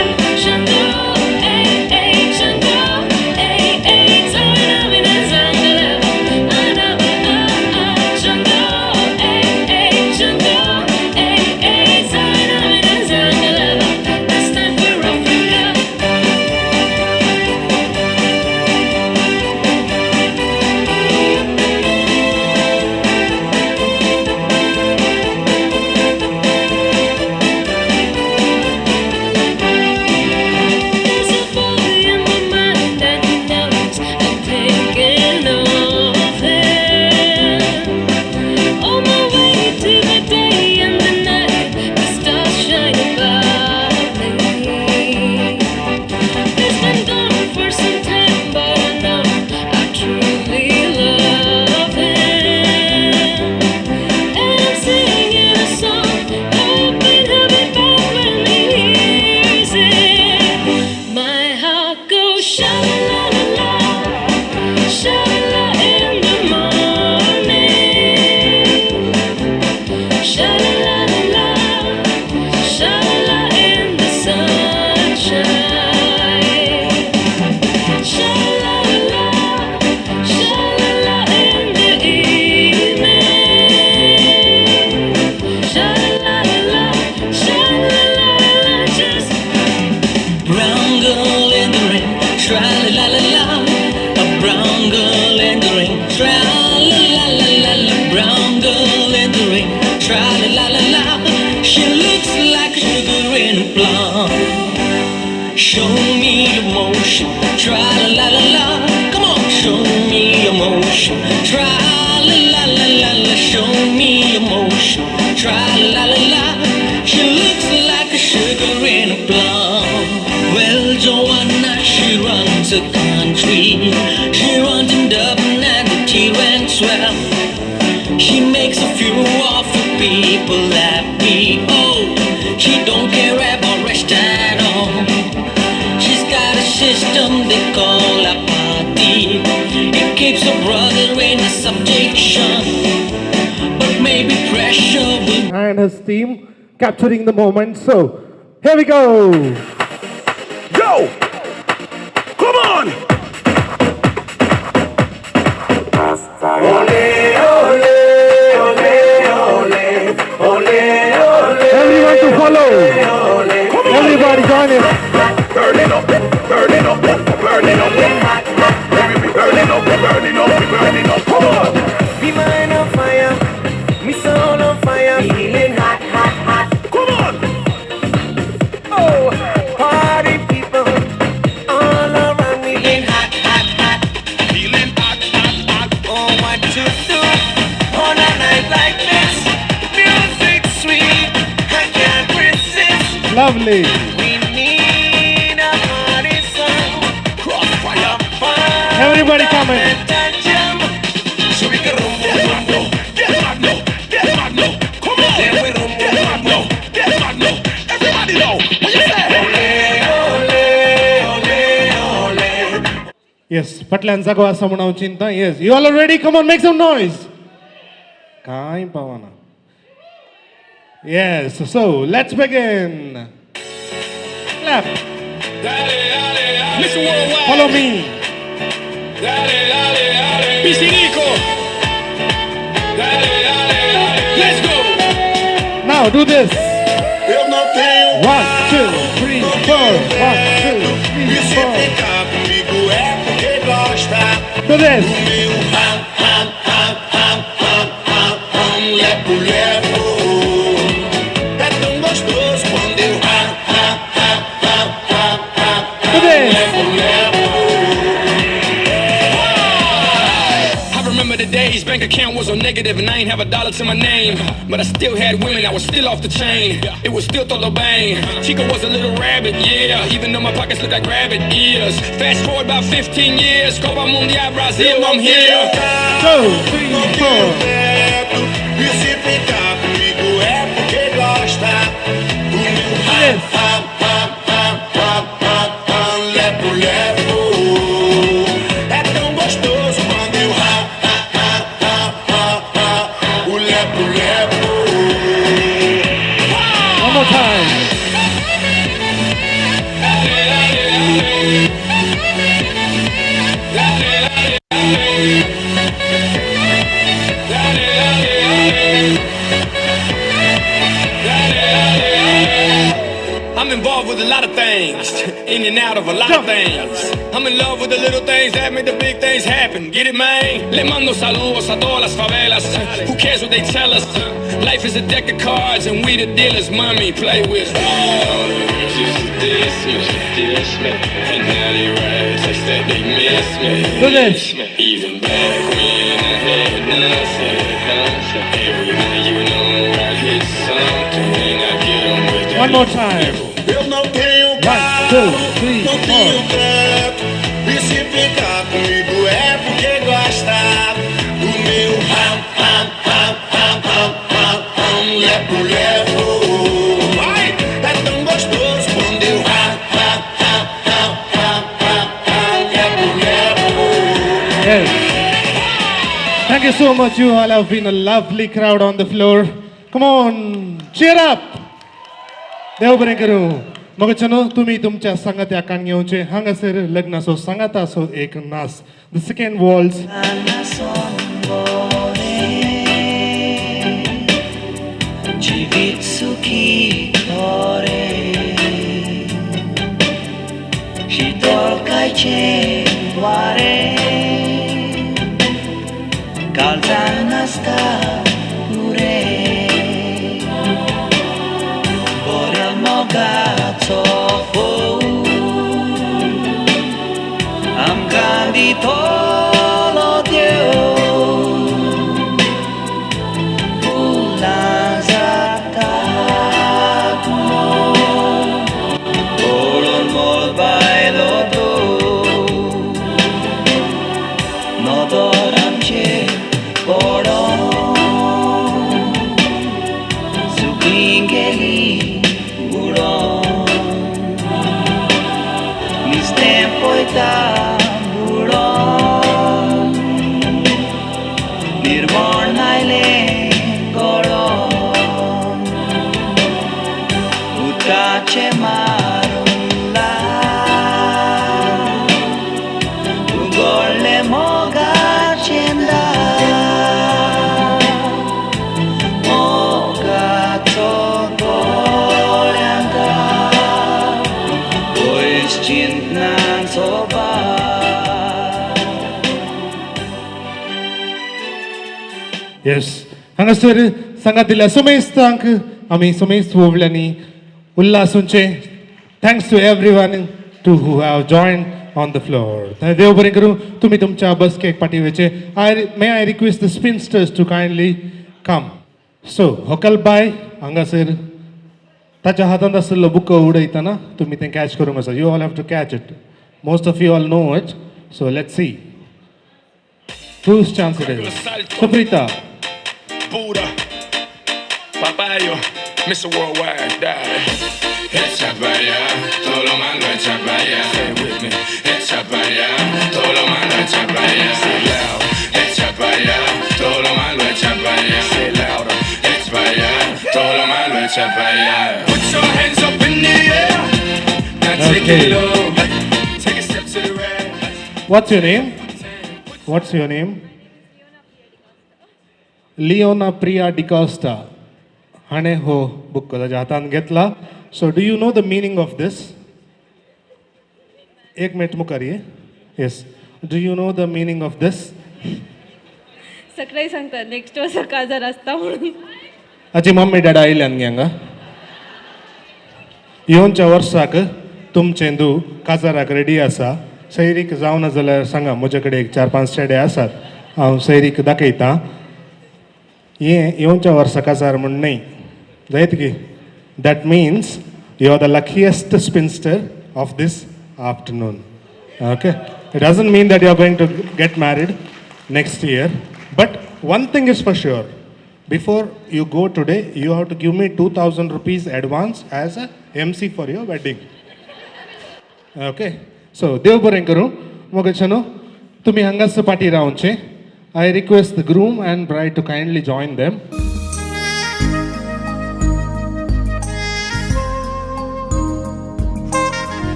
Show me emotion, try la la la. Come on, show me emotion, try la la la la la. Show me emotion, try la la la. She looks like a sugar in a plum. Well, Joanna, she runs a country. She runs in Dublin and the tea went swell. She makes a few of the people happy. Oh, she don't care about rest at all. She's got a system they call a party. It keeps her brother in a subjection. But and his team capturing the moment. So, here we go. Yo! Come on! Everyone to follow. Everybody join in. Burning up, burning up, burning up. We burning up, burning up, burning up. Come on! Be mine on fire, me soul on fire, feeling hot, hot, hot. Come on! Oh, party people all around me, feeling hot, hot, hot. Feeling hot, hot, hot. Oh, what to do on a night like this? Music sweet, I can't resist. Lovely. We need a party song, Crossfire. Everybody coming. so we can rumble. Get mad now, get mad now. Come on! Then we rumble. Get mad now, get mad now. Everybody know what you say. Yes, Patlan Zagwa Samunau Chinta. Yes, you all are ready? Come on, make some noise. Kain Pavana. Yes, so let's begin. Clap. Mr. Worldwide. Follow me. PC Rico. Let's go. Now do this. Eu não tenho 1, 2, 3, 4. 1, 2, 3, 4. ficar comigo é porque gosta. Do this. Meu lepo, lepo. É tão gostoso quando eu Do this. I remember the days, bank account was on negative and I ain't have $1 to my name. But I still had women, I was still off the chain. It was still todo bang. Chico was a little rabbit, yeah. Even though my pockets look like rabbit ears. Fast forward about 15 years, Copa Mundial Brazil, I'm here. 2, 3, 4. E se ficar comigo é porque gosta. O meu lepo, lepo. É tão gostoso quando eu o lepo, lepo. One more time. I'm involved with a lot of things, in and out of a lot of things. I'm in love with the little things that make the big things happen. Get it, man? Le mando saludos a todas las favelas. Who cares what they tell us? Life is a deck of cards and we the dealers. Mommy, play with me. And now they write text that they miss me. Do this. Even back when I had nothing. Every night you know I hit something. I get 'em with that. One more time. Eu não tenho 1, carro, 2, 3, não 4. tenho teto. E se ficar comigo é porque gosta do meu lepo, lepo. Vai, é tão gostoso quando eu lepo, lepo. Yes. Thank you so much. You all have been a lovely crowd on the floor. Come on, cheer up. देव बरें करूं. मग चलो तुम्ही तुमच्या संगत्याकांक घेवचे हांगासर लग्नाचो सांगाताचो एक नाच. The second walls. जीवित सुखी करे शीतल कायचे वारे काळजान नाचता उरे बऱ्या मोगाचो फोव आमकां दितलो देव फुलां जातात ओळून मोल बायलो नदर आमचे पडोन सुकलीं गेलीं बुडोन नुस्तें पळयता बुडोन निर्मळ आयलें गळोन Mogache marunla Ugole mogachenda Mogato golyanga Oischintnan soba Yes. हांगासर सांगात दिल्या सोमेस्तांक आमी सोमेस्त वोवल्यांनी उल्हासूंचे thanks to everyone too who have joined on the floor देव बरें करूं तुमी तुमच्या बसकेक पाठीवेचे I request the spinsters to kindly come सो होकल बाय हांगासर ताच्या हातांत आसलेलो बुको उडयतना तुमी तें कॅच करूंक आसा you all have to catch it most of you all know it so let's see whose chance it is Suprita Buddha, Papayo, Mr. Worldwide, die. It's Chapaya, todo malo es Chapaya. Say it with me. It's Chapaya, todo malo es Chapaya. Say it loud. It's Chapaya, todo malo es Chapaya. Say it louder. It's Chapaya, todo malo es Chapaya. Put your hands up in the air. Now take it low. Take a step to the right. what's your name what's your name Leona Priya DiCosta हाणे हो book ताच्या हातान घेतला so do you know the meaning of this एक minute मुखार ये yes do you know the meaning of this सकाळी सांगता नेक्स्ट वर्सा काजार आसता म्हणून हाची मम्मी डॅडा आयल्यान गे हांगा येवनच्या वर्साक तुमचें दू काजाराक रेडी आसा सैरीक जावना जाल्यार सांगा म्हजे कडेन एक 4-5 चेडे आसात हांव सैरीक दाखयतां ये येवनच्या वर्सा काजार म्हण न्हय जायत की that means you are the luckiest spinster of this afternoon okay it doesn't mean that you are going to get married next year but one thing is for sure before you go today you have to give me 2000 rupees advance as a MC for your wedding okay so देव बरें करूं मोगेचनो तुमी हांगाच पाटी रावचे I request the groom and bride to kindly join them.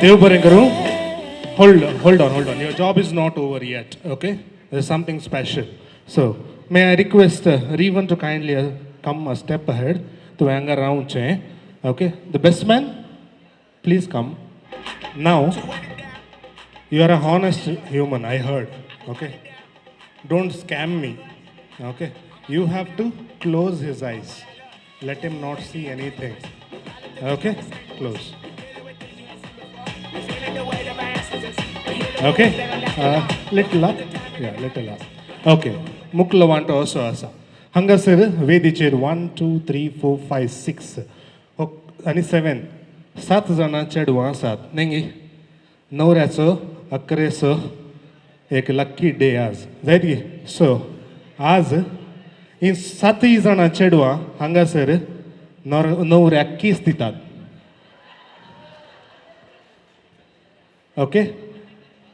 Dev baren karu. Hold on. Your job is not over yet, okay? There's something special. So, may I request Revan to kindly come a step ahead to hang around, okay? The best man, please come. Now, you are a honest human, I heard, okay? Don't scam me, okay? You have to close his eyes. Let him not see anything, okay? Close. Okay? Little up? Yeah, little up. Okay. Mukla want also asa. Hangasir Vedichir 1, 2, 3, 4, 5, 6. Ani 7. 7 जाणां चेडवां आसात न्ही नवऱ्याचो 11 एक लक्की day आज जायत की सो आज ही 7 जाणां चेडवां हांगासर नवऱ्याक किस दितात ओके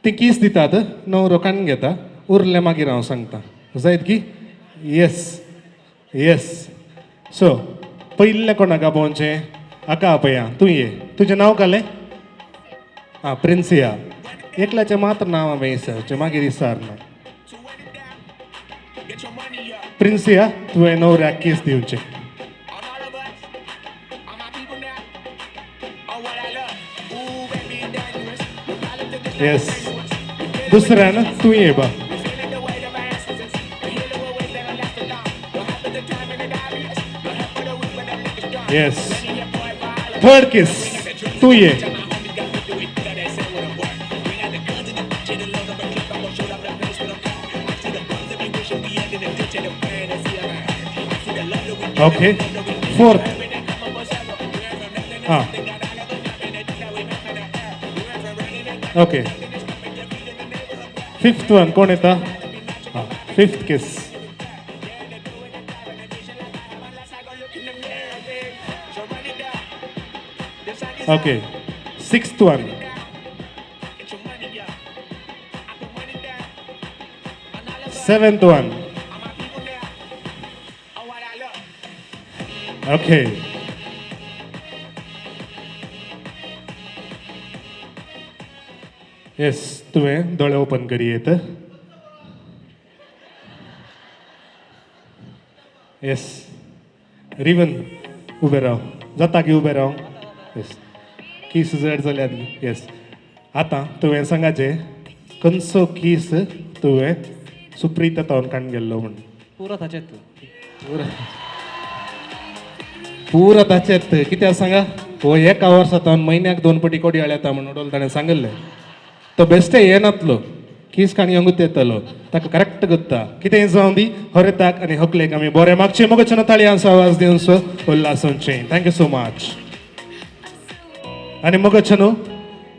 ती किस दितात नवरो कान घेता उरले मागीर हांव सांगता जायत की येस सो पयले कोणाक आपोवचें आका आपया तूं ये तुजें नांव कालें आं प्रिन्सिया एकल्याचें मात्र नांव हांवें विसरचें मागीर विसरना प्रिन्सिया तुवें नवऱ्याक किस दिवचें येस दुसऱ्यान तूं ये बा येस थर्ड किस तू ये ओके फोर्थ हाँ ओके फिफ्थ वन कोण येता हाँ फिफ्थ किस Okay, sixth one. Seventh one. Okay yes तुवें दोळे ओपन करियेत येस रिवन उबें राव जाता की उबें राव येस कीस जड जाल्यात येस आतां तुवें सांगाचें खंयचो कीस तुवें सुप्रीत तावन काडून गेल्लो म्हण पुरो ताचेत पुरो ताचेत कित्याक सांगा हो एका वर्सांत म्हयन्याक 2 पटी कोडयाळ येता म्हणून उडोल ताणें सांगल्लें तो बेश्टे येनातलो कीस काणी अंगूत येतलो ताका करेक्ट करता कितेंय जावं दी हरताक आनी हकलेक आमी बरें मागचे मोगचें ताळयांचो आवाज दिवन सो उल्हासूंचें थँक्यू सो मच आनी मोगचें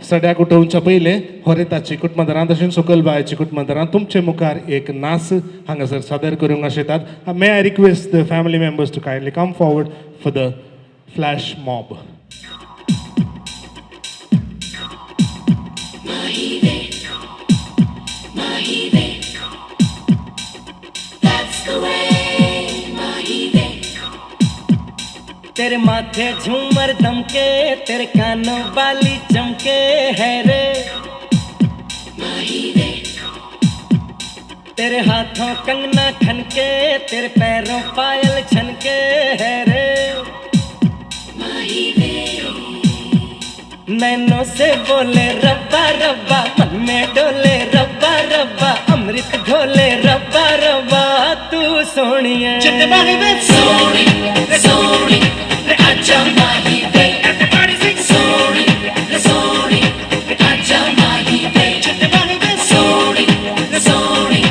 सड्याक उठोवच्या पयलें हरिताची कुटुंबदारां तशेंच सकलबायची कुटुंबदारां तुमचे मुखार एक नाच हांगासर सादर करूंक आशेतात may I request the family members to kindly come forward for the flash mob तेरे माथे झूमर दमके तेरे कानों वाली चमके है रे तेरे हाथों कंगना खनके तेरे पैरों पायल छनके है रे नैनों से बोले रब्बा रब्बा मन में डोले रब्बा रब्बा अमृत घोले रब्बा रब्बा तू सोनिया सोनी सोनी आजा माही वे everybody sing sorry sorry आजा माही वे sorry sorry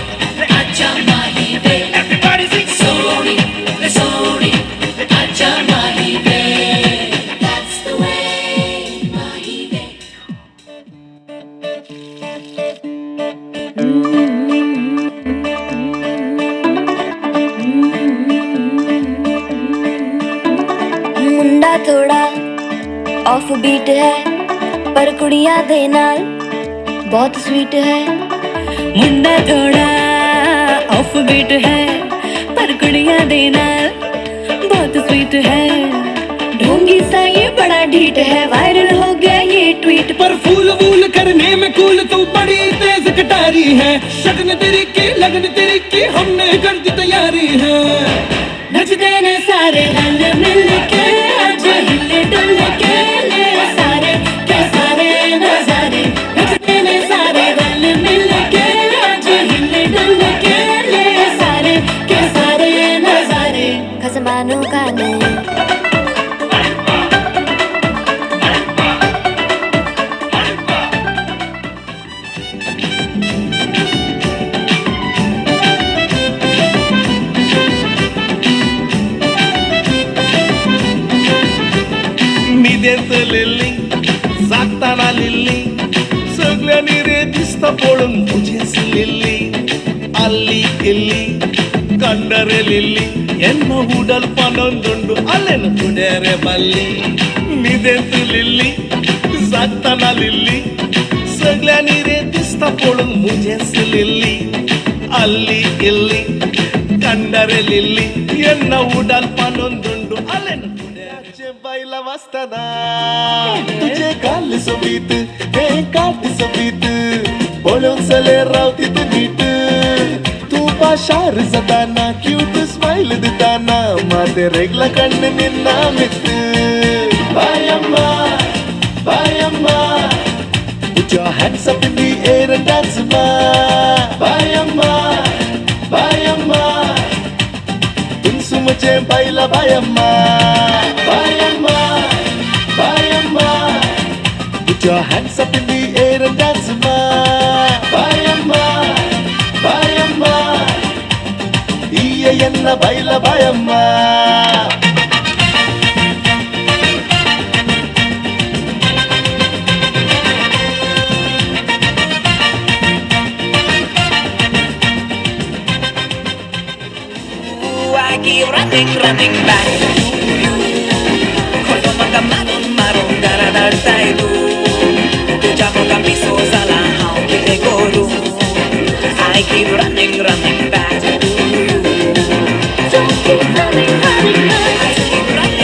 आजा माही वे everybody sing sorry sorry आजा माही वे that's the way माही वे मुंडा थोड़ा ऑफ बीट है पर कुड़ियां दे नाल बहुत स्वीट है मुंडा थोड़ा ऑफ बीट है पर कुड़ियां दे नाल बहुत स्वीट है ढोंगी सा ये बड़ा ढीठ है वायरल हो गया ये ट्वीट पर फूल वूल करने में कूल तू बड़ी तेज कटारी है शगन तेरी की लगन तेरी की हमने कर दी तैयारी है नचते ने सारे रंग मिल के आज हिले डुल के ले सारे के सारे नजारे नचते ने सारे रंग मिल के आज हिले डुल के ले सारे के सारे नजारे खसमानों का नहीं लिल्ली जागताना लिल्ली सगळ्यांनी रे दिसता पळून तुझेच लिल्ली अल्ली इल्ली कंडरे लिल्ली ಎನ್ನ ಹೂಡಲ್ ಪನೊಂದುಂಡು ಅಲ್ಲೆನ ಕುಡೇರೆ ಬಲ್ಲಿ ನಿದೆಂತು लिल्ली जागताना लिल्ली सगळ्यांनी रे दिसता पळून मुझेच लिल्ली अल्ली इल्ली कंडरे लिल्ली ಎನ್ನ ಹೂಡಲ್ पनೊಂದುಂಡು ಅಲ್ಲೆನ बाईला वाजताना तुझे गाल सोबीत हे काट सोबीत बोलून चले रावती तू नीट तू पाशार जाताना क्यूट स्माइल दिताना माते रेगला कण्ण निन्न मित बायम्मा बायम्मा put your hands up in the air and dance ma बायम्मा बायम्मा तुम सुमचे बाईला बायम्मा बायम्मा बायम्मा put your hands up in the air and dance ma बायम्मा बायम्मा enna baila बायम्मा I keep running back to you. Kono maga maron garadar tu. Tuja moga piso sala how te goru. I keep running back to you. Don't keep running back. I keep running.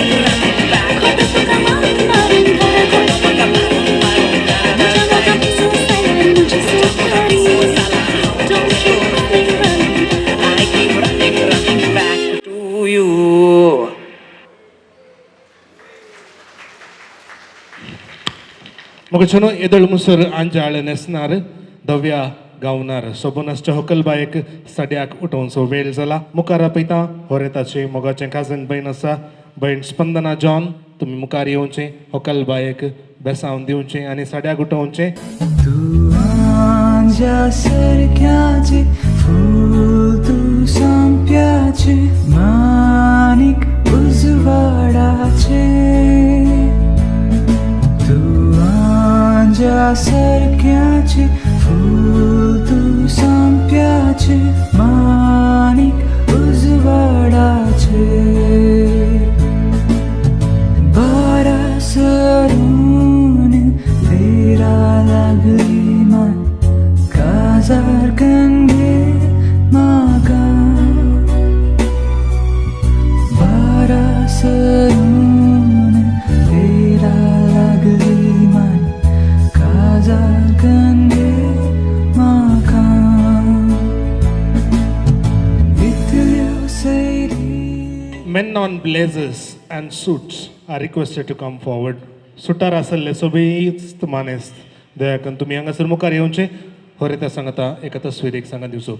मग छनो एदळ मुसर आंजाळ नेसणार दव्या गावणार सोबोनासच्या होकलबायक सड्याक उठोवन सो वेळ जाला मुखार पयता होरेताचे मोगाचें काजन भयण आसा भयण Spandana John तुम्ही मुखार येवचें होकलबायक बेसावन दिवचें आनी सड्याक उठोवचें आंजा सरक्याचे फूल तू संप्याचे माणिक उजवाडाचे तू आंजा सरक्याचे फूल तू संप्याचे माणिक उजवाडाचे बारा सरून तेरा लागली मान काजार कंगे मागा बारा सरून तेरा लागली मान काजार कंगे मागा इतल्यो सैरी Men on blazers and suits are requested to come forward. सुटार आसले सोबीच मानेस्त दया करून तुम्ही हांगासर मुखार येवचें होरेता सांगता एका तस्वीरेक सांगा दिवचो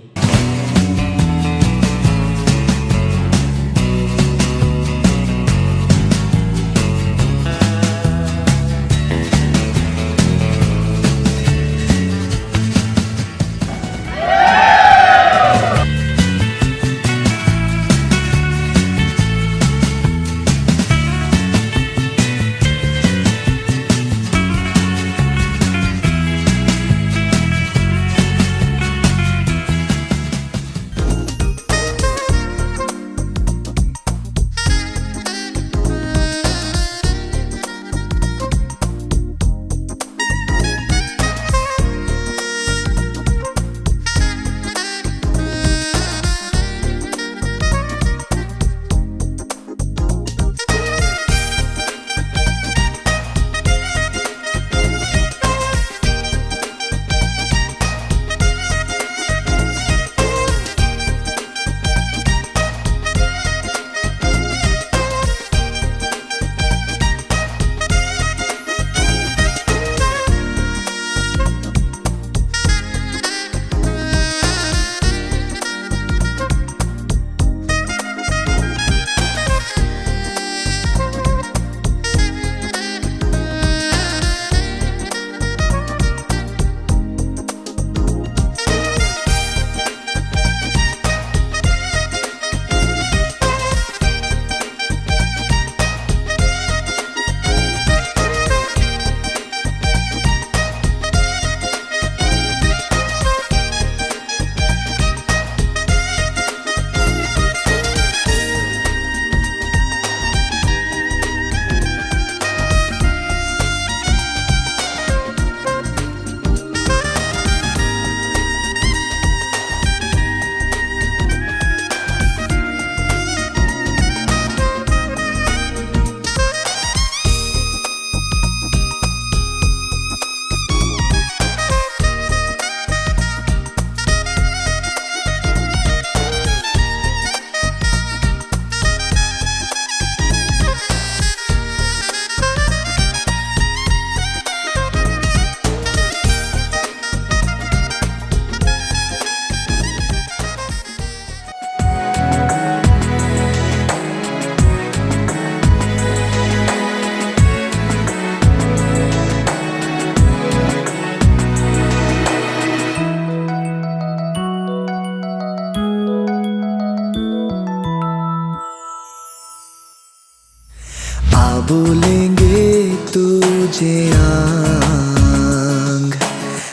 बोलेंगे तुझे आंग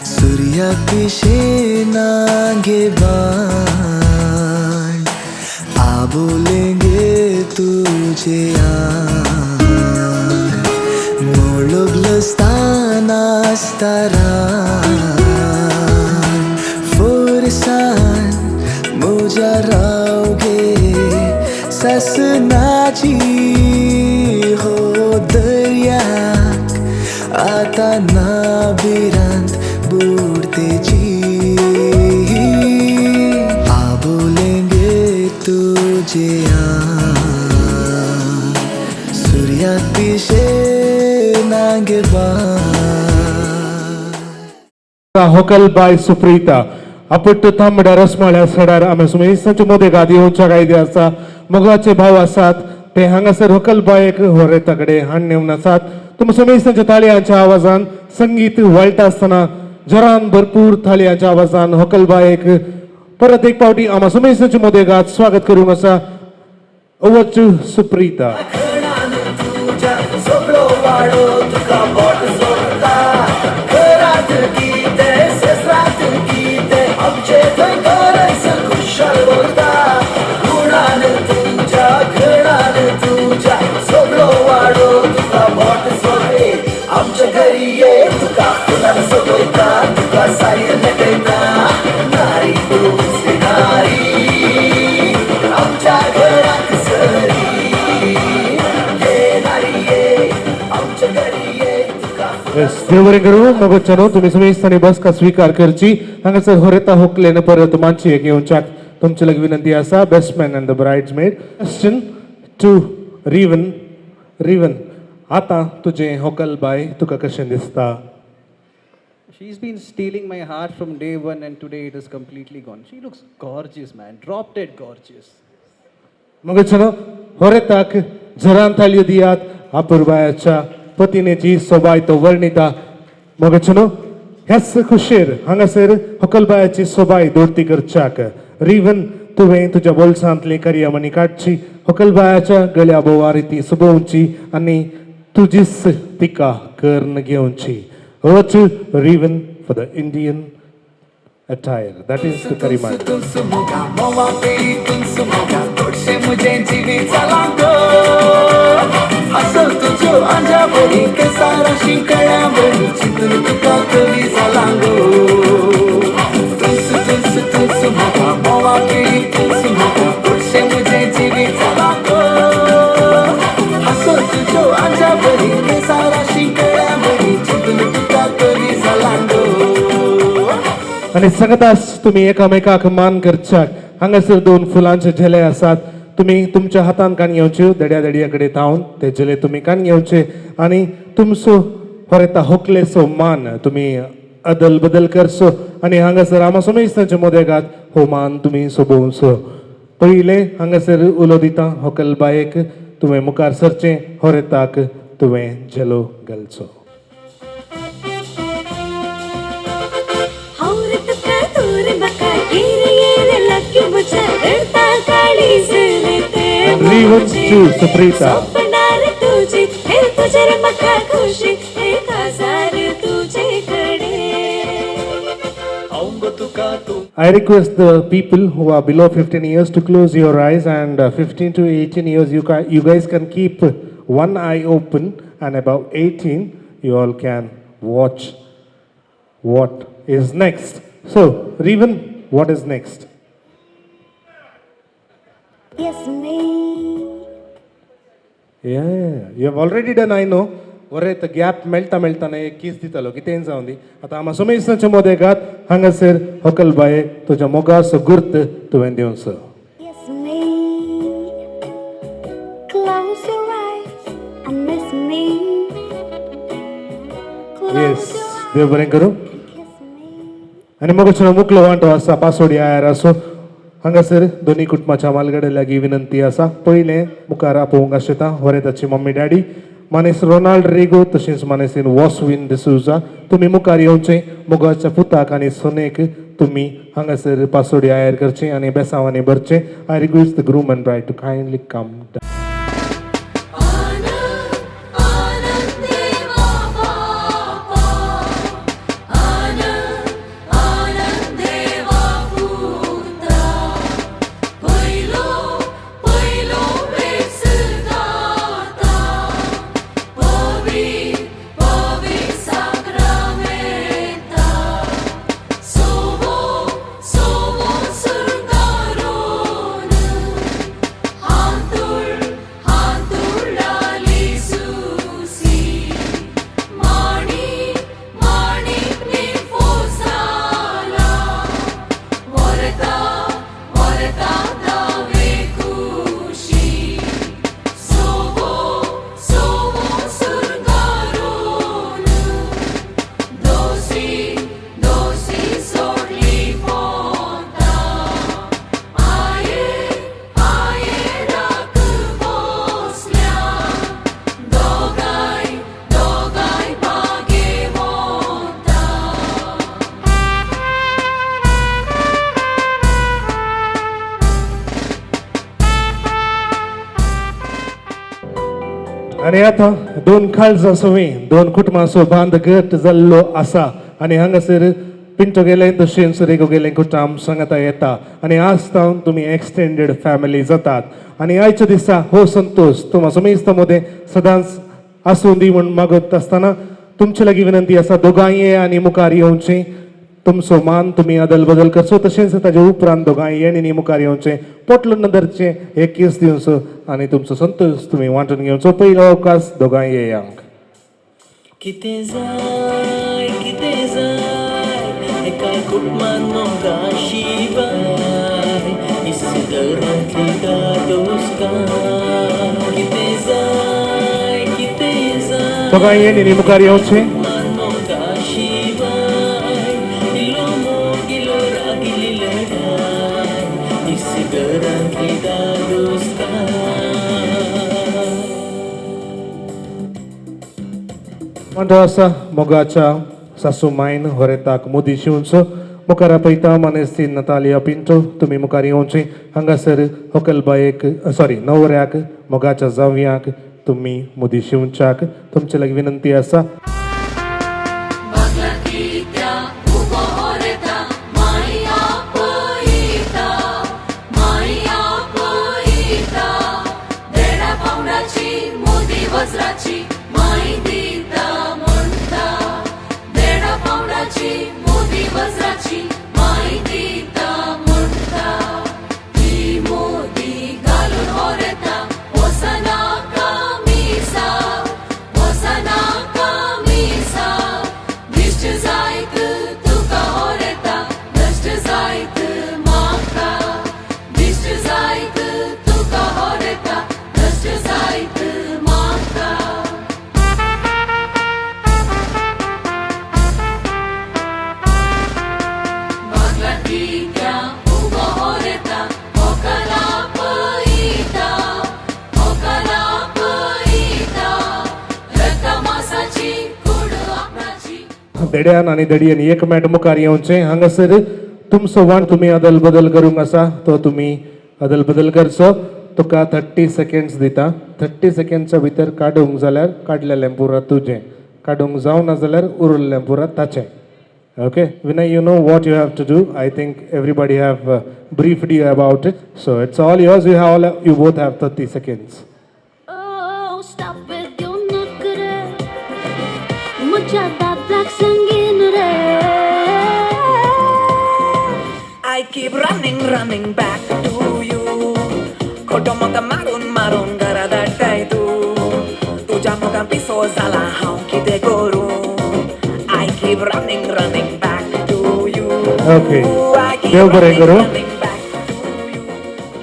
सूर्य पिशे नागे बाण बोलेंगे तुझे आंग मोळगलस्ताना स्तारान फोरसान म्हज्या रावगे ससनाची हो दर्याक आता नाबिरांत बुडतेची बोलेंगे तुझे सूर्याक पिशे नागे बाण होकलबाई सुप्रीता अपुट्ट तांबड्या रसमाळ्या सडार आम्ही सुमेसांचे मोदे गादी येवच्या गायदे आसा मोगाचे भाव आसात ते हांगासर होकलबायेक होरेताकडे हाण नेवन आसात तुम सुमेसांच्या ताळयांच्या आवाजान संगीत वळटा आसतना जरान भरपूर थाळयांच्या आवाजान होकलबायेक परत एक पावटी आम्हा सुमेसांचे मोदे गात स्वागत करूंक आसा अवच सुप्रीता सगळो वाडो तुका बोट सोडटा घरात किते शेजारात किते आमचे थंय घरच खुशाल उरता गुणान तुझ्या घरान तुझ्या सगळो वाडो तुका बोट सोडे आमच्या घरी ये तुका फुलान सोडयता तुका सायर नेटयता नारी तूं नारी आमच्या घराक सरी Yes, देव बरें करूं मोगोच्चानो तुमी सुमेस्थानी बसका स्वीकार करची हांगासर होरेता होकलेन परत मानची एक येवच्याक तुमचे लग विनंती आसा best man and the bridesmaid question to Raven आता तुझे होकलबाय तुका कशें दिसता She's been stealing my heart from day one and today it is completely gone. She looks gorgeous, man. Drop dead gorgeous. मोगोच्चानो होरेताक झरान थाळयो दियात अपुर्बायाच्या पतिनेची सोबाय तो वर्णिता मोगोच्चानो ह्याच खुशेर हांगासर होकलबायाची सोबाय दोरती करच्याक रिवन तुवें तुज्या बोल्सांतली करियामणी काडची होकलबायाच्या गळ्या बोवारी ती सुबोवची आनी तुजीच तिका कर्ण घेवची वच Raven for the Indian attire that is the kariman सुमुगा मोवा पेरी तुम सुमुगा तोडशे मुझे जीवी चलांगो असल तुझो अंजा बरी के सारा शिकळ्या बरी चितून तुका कवी चलांगो तुम सुमुगा मोवा पेरी तुम सुमुगा तोडशे मुझे जीवी चलांगो असल तुझो अंजा बरी के सारा शिकळ्या बरी चितून तुका कवी चलांगो आणि सगतास तुम्ही एकामेकाक मान करच्याक हांगासर दोन फुलांचे झेले आसात तुम्ही तुमच्या हातान कान घेवच्यो दड्या दड्याकडे थावन ते झेले तुम्ही कान घेवचे आणि तुमचो होरेता होकलेसो मान तुम्ही अदल बदल करसो आणि हांगासर आमा सुमेस्तांचे मोदेगात हो मान तुम्ही सोबोवचो पहिले हांगासर उलो दिता होकलबायेक तुवें मुखार सरचें होरेताक तुवें झेलो घालचो Riven to Suprita. I request the people who are below 15 years to close your eyes and 15 to 18 years you guys can keep one eye open and above 18 you all can watch what is next. So Riven, what is next? Yes, me. Yeah, you have already done, I know. वरे तर gap मेळटा मेळटाने एक किस दितलो कितें जावन दी आतां आमा सुमेसाच्या मोदेगात हांगासर होकलबाये तुज्या मोगाचो गुर्त तुवें दिवचो Yes, me. Close your eyes and miss me. Yes देव बरें करूं आनी मोगाचो मुकलो वांटो आसा पासोडी आयर आसो हांगासर दोनी कुटुंबाच्या मालगडे लागीं विनंती आसा पयलें मुखार आपोवंक आशेता वरे ताची मम्मी डॅडी मानेस रोनाल्ड रेगो तशेंच मानेसीन वॉसविन डिसूजा तुमी मुखार येवचें मोगाच्या पुताक आनी सोनेक तुमी हांगासर पासोडी आयर करचें आनी बेसांवांनी भरचें I request the groom and bride to kindly come Surgaron, Hantul आणि आता दोन खालचा सवे दोन कुटुंबांचो बांध घट जाल्लो आसा आणि हांगासर पिंटो गेले तशेंच रेगो गेले कुटाम सांगता येता आणि आज तावन तुमी एक्सटेंडेड फॅमिली जातात आणि आयच्या दिसा हो संतोष तुम्हा मेस्तामध्ये सदांच आसूं दी म्हूण मागत आसतना तुमचे लागीं विनंती आसा दोगांय आनी मुखार येवचें तुमचो मान तुमी अदल बदल करचो तशेंच ताजे उपरांत दोगांय येणी मुखार येवचें पोटलो नदरचें एक केस दिवचो आनी तुमचो संतोष तुमी वांटून घेवचो पयलो अवकाश दोगांय येयांक कितें जाय एका कुटुंबान मोगा शिवाय इस्करांतली दादोसकाय कितें जाय दोगांय येणी मुखार येवचें मोगा शिवाय इल्लो मोग इल्लो रागिल्ली लढाय इस्करांतली दादोसकाय वांटो आसा मोगाच्या सासू मायन होरेताक मोदी शिवचो मुखार आपयता मानेस्ती नतालिया पिंटो तुमी मुखार येवचें हांगासर व्हंकलबायेक न्हवऱ्याक मोगाच्या जावयांक तुमी मोदी शिवच्याक तुमचे लागीं विनंती आसा देड्यान आनी दडयेन एक मेट मुखार येवचें हांगासर तुमचो वाण तुमी अदल बदल करूंक आसा तो तुमी अदल बदल करचो तुका 30 सेकंड्स दिता 30 सेकंड्सच्या भितर काडूंक जाल्यार काडलेलें पुरा तुजें काडूंक जावना जाल्यार उरलेलें पुरा ताचें okay Vinay you know what you have to do I think everybody have briefed you about it so it's all yours you both have 30 seconds Oh, stop with your nakre. Mucha that black singing re. I keep running back to you. खोटो मोका मारून घरा धाडटाय तूं तुज्या मोगान पिसो जाला हांव कितें करूं I keep running back to you. Okay देव बरें करूं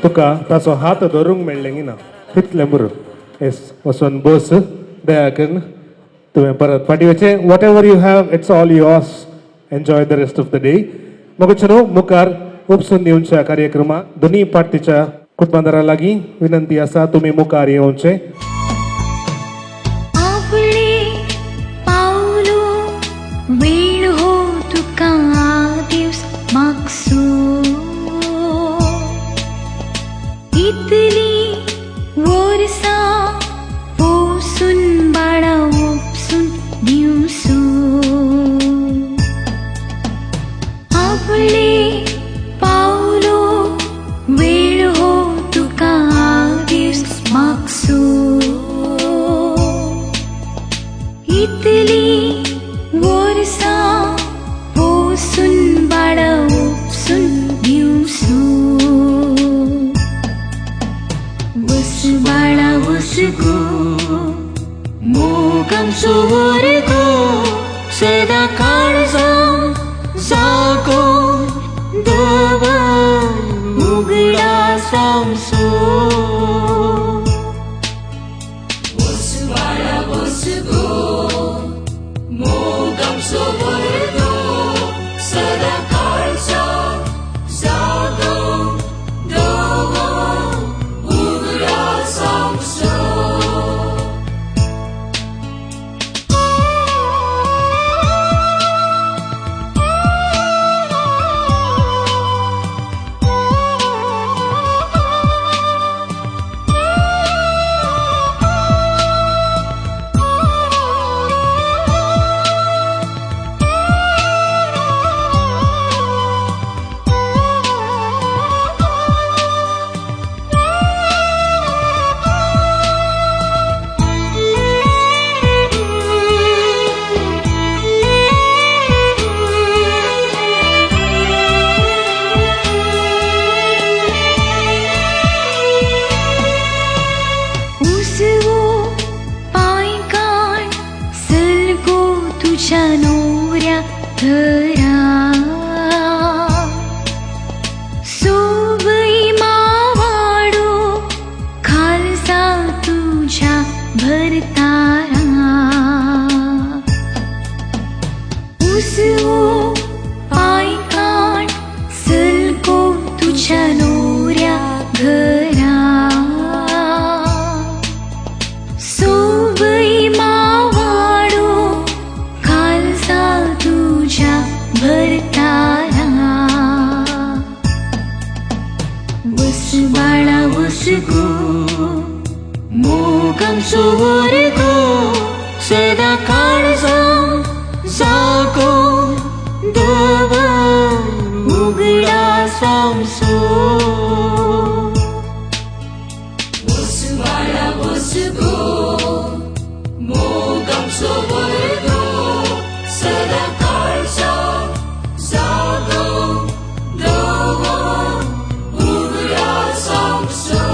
तुका ताचो हात धरूंक मेळ्ळें ना तितलें बरो येस वचून बस दया करून तुवें परत फाटीवचें whatever you have it's all yours enjoy the rest of the day मगचनो मुखार उपसून दिवच्या कार्यक्रमाक दोनी पार्टीच्या कुटुंबादारां लागीं विनंती आसा तुमी मुखार येवचें आपले पावलो वेळ हो तुका दिवस मागसू इतली वर्सां पोसून बाळा उपसून दिवसू आपले पावलो वेळ हो तुका दिवस मागसू इतली वर्सां पोसून बाळा उपसून दिवसू बस बाळा बस गो मोगम सोर गो सदा काळजां जागो दवा उगडा सांसो बस बाळा बस गो मोगम सोर गो सदा काळजां जागो दवा उगडा सांसो मुसगो मोगम सोवरगो सदा काळजां जागो दव उगडा सामसो मुसवाळा मुसगो मोगम सोवरगो सदा काळजां जागो दव उगडा सामसो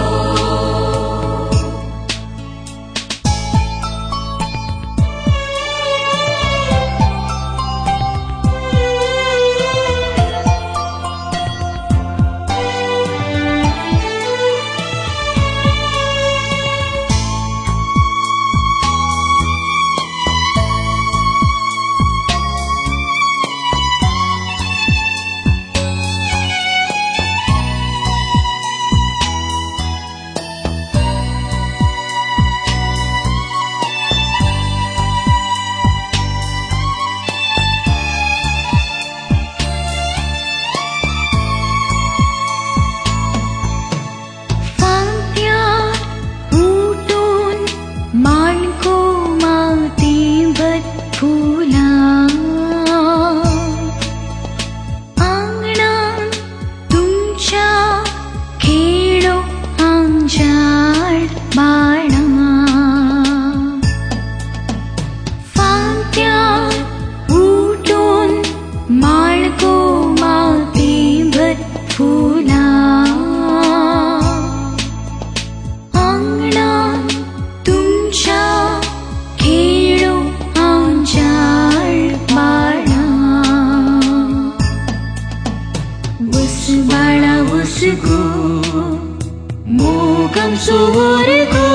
मोगम सोवरगो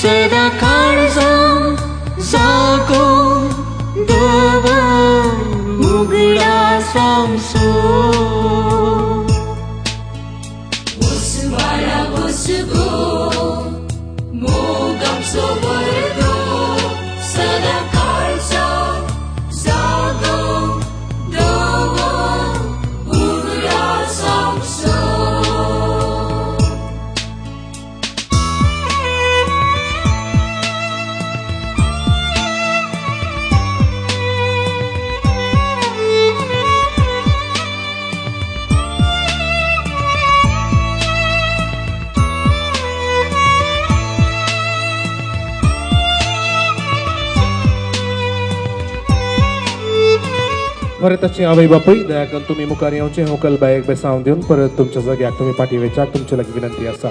सदा काळजां जागो दव उगडा सामसो मुसवाळा मुसगो मोगम सोवरगो सदा काळजां जागो दव उगडा सामसो परत तशी आवय बापूय दया करून तुम्ही मुखार येवचे होकल बायक बेसांव दिवन परत तुमच्या जाग्याक तुम्ही पाठी वेचाक तुमचे लागीं विनंती आसा.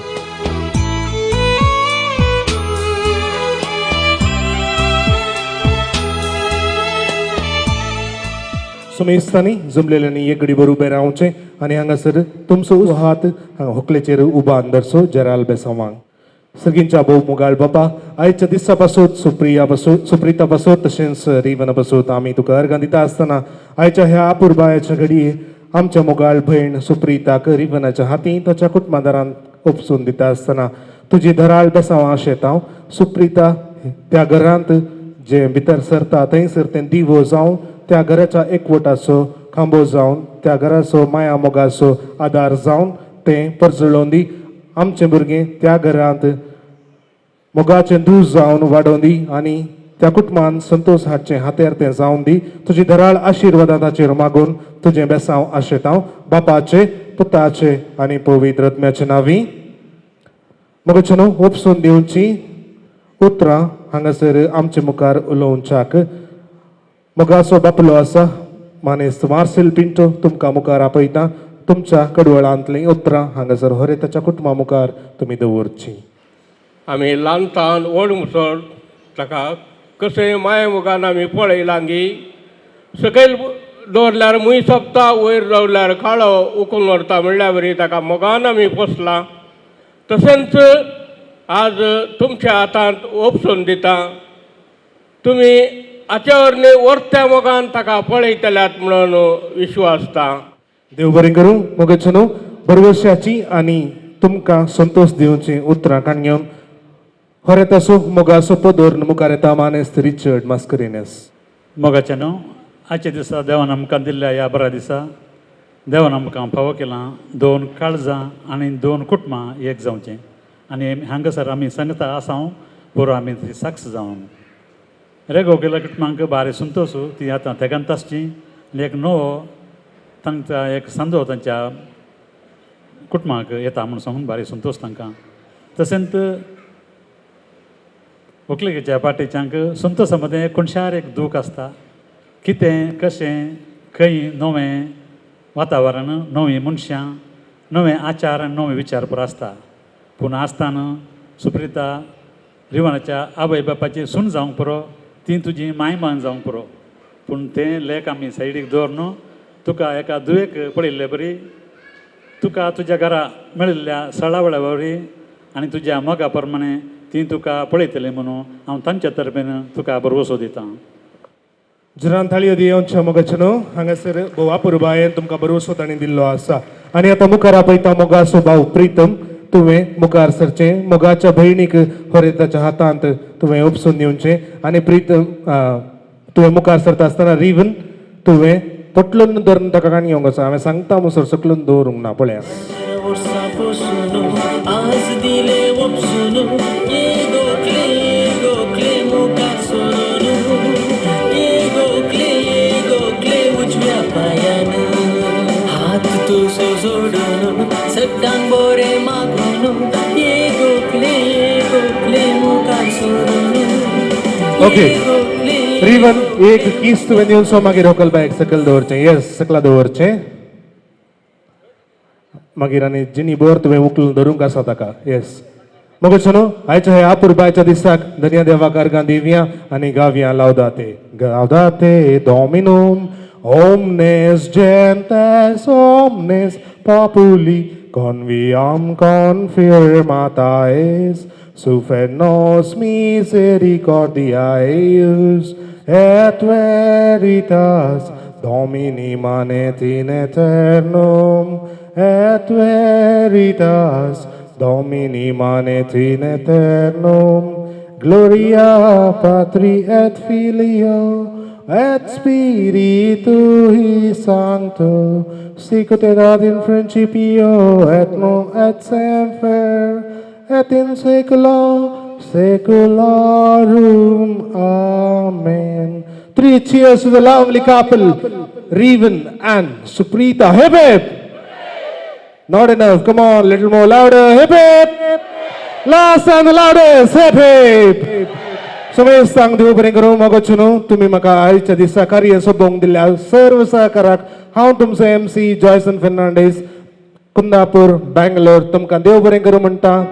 सुमेस्तांनी जमलेल्यांनी एक घडी भर उबे रावचे आनी हांगासर तुमचो हात होकलेचेर उबान धरचो जराल बेसांवांक. सगळींच्या भोव मुगाळ बापा आयच्या दिसा पासून सुप्रिता पासून तशेंच रिवन पासून आमी तुका अर्गां दिता आसतना आयच्या ह्या अपुरबायाच्या घडये आमच्या मुगाळ भयण सुप्रिताक रिवनाच्या हातीं ताच्या कुटुंबादारांक उपसून दिता आसतना तुजी धराळ बेसांव आशेतांव सुप्रिता त्या घरांत जे भितर सरता थंयसर तें दिवो जावन त्या घराच्या एकवटाचो खांबो जावन त्या घराचो माया मोगाचो आदार जावन तें परजळोवन दी. आमचे भुरगे त्या घरांत मोगाचें दूज जावन वाडोवन दी आनी त्या कुटुंबान संतोष हाडचें हातेर तें जावन दी. तुजी धराळ आशिर्वादा ताचेर मागून तुजें बेसांव आशेतांव बापाचे पुताचे आनी पवित्र आत्म्याचे नांवी. मोगाचे न्हू उपसून दिवची उतरां हांगासर आमचे मुखार उलोवच्याक मोगाचो बापलो आसा मानेस्त मार्सेल पिंटो तुमकां मुखार आपयता. तुमच्या कडवळांतलीं उतरां हांगासर होरे ताच्या कुटुंबा मुखार तुमी दवरची. आमी ल्हानसान व्हड मुसळ ताका कशें माये मोगान आमी पळयलांगी सकयल दवरल्यार मूय सोंपता वयर दवरल्यार काळो उखून व्हरता म्हणल्या बरी ताका मोगान आमी पोसला. तशेंच आज तुमच्या हातांत ओपसून दिता. तुमी हाचे वरणी वर्त्या मोगान ताका पळयतल्यात म्हणून विश्वास आसता. देव बरें करूं. मोगाचे न्हू बरवर्षाची आनी तुमकां संतोष दिवची उतरां काण घेवन खरें तासो मोगाचो पदर मुखार येता मानेस्त रिचर्ड मास्करेनेस. मोगाचे न्हू आजच्या दिसा देवान आमकां दिल्ल्या ह्या बऱ्या दिसा देवान आमकां फावो केलां 2 काळजां आनी 2 कुटुंबां एक जावचें. आनी हांगासर आमी सांगता आसां बरो आमी ती सक्सेस जावन रेगो गेल्या कुटुंबांक बारी संतोश ती आतां तेगान तासची एक नवो तांच्या एक संदो तांच्या कुटुंबांक येता म्हूण सांगून बारी संतोश तांकां तशेंच व्हंकलेच्या पार्टीच्यांक संतोशा मदें कोणशार एक दूख आसता कितें कशें खंय नवें वातावरण नवीं मनशां नवे आचार आनी नवे विचार पुरो आसता पूण आसतना सुप्रिता रिवानाच्या आवय बापाची सून जावंक पुरो ती तुजी माय मान जावंक पुरो पूण तें लेख आमी सायडीक दवर न्हू तुका एका दुयेक पळयल्ले बरी तुका तुज्या घरा मेळिल्ल्या सळावळ्या वरी आनी तुज्या मोगा प्रमाणे ती तुका पळयतली म्हणून हांव तांच्या तर्फेन तुका भरवसो दितां जुरान थाळयो दिवच्या मोगाचे न्हू हांगासर बोवा पुरबायेन तुमकां भरवसो ताणी दिल्लो आसा आनी आतां मुखार आपयता मोगाचो भाव प्रितम तुवें मुखार सरचें मोगाच्या भयणीक होरेताच्या हातांत तुवें उपसून दिवचें आनी प्रितम तुवें मुखार सरता आसतना रिवन तुवें तोटलून धरून ताका काणी घेवंक आसा हांवें सांगता म्हणसर सकलून दवरूंक ना पळया आज दिले वपसून ये गोखले मुखार सोडून ये गोखले उजव्या पायान हात तुजो जोडून सट्टान बोरे मागून ये गोखले मुखार सोडून ओके रिवन एक किस तुवें दिवन सो मागीर व्हंकल सकल दवरचें येस सकला दवरचें मागीर आनी जिनी बोर तुवें उखलून धरूंक आसा ताका येस मोगाचे न्हू आयच्या ह्या पुरबायच्या दिसाक धन्या देवाकार दिव्या आनी गाव्या लावदाते डॉमिनोम omnes gentes omnes populi conviam confirmataes suffernos misericordiaeus et veritas Domini manet in aeternum et veritas Domini manet in aeternum gloria Patri et Filio et Spiritui Sancto sicut erat in principio et nunc et semper et in saecula saeculorum. Amen. 3 cheers to the lovely couple, Revan and Suprita. Hip hip! Not enough. Come on, little more louder. Hip hip! Last and the loudest. Hip hip! समेस्त सांग देव बरें करूं मोगाचें न्हू तुमी म्हाका आयच्या दिसा कार्य सोबोवंक दिल्ल्या सर्व सहकाराक हांव तुमचो MC जॉयसन फेर्नांडीस कुंदापूर बेंगलोर तुमकां देव बरें करूं म्हणटा.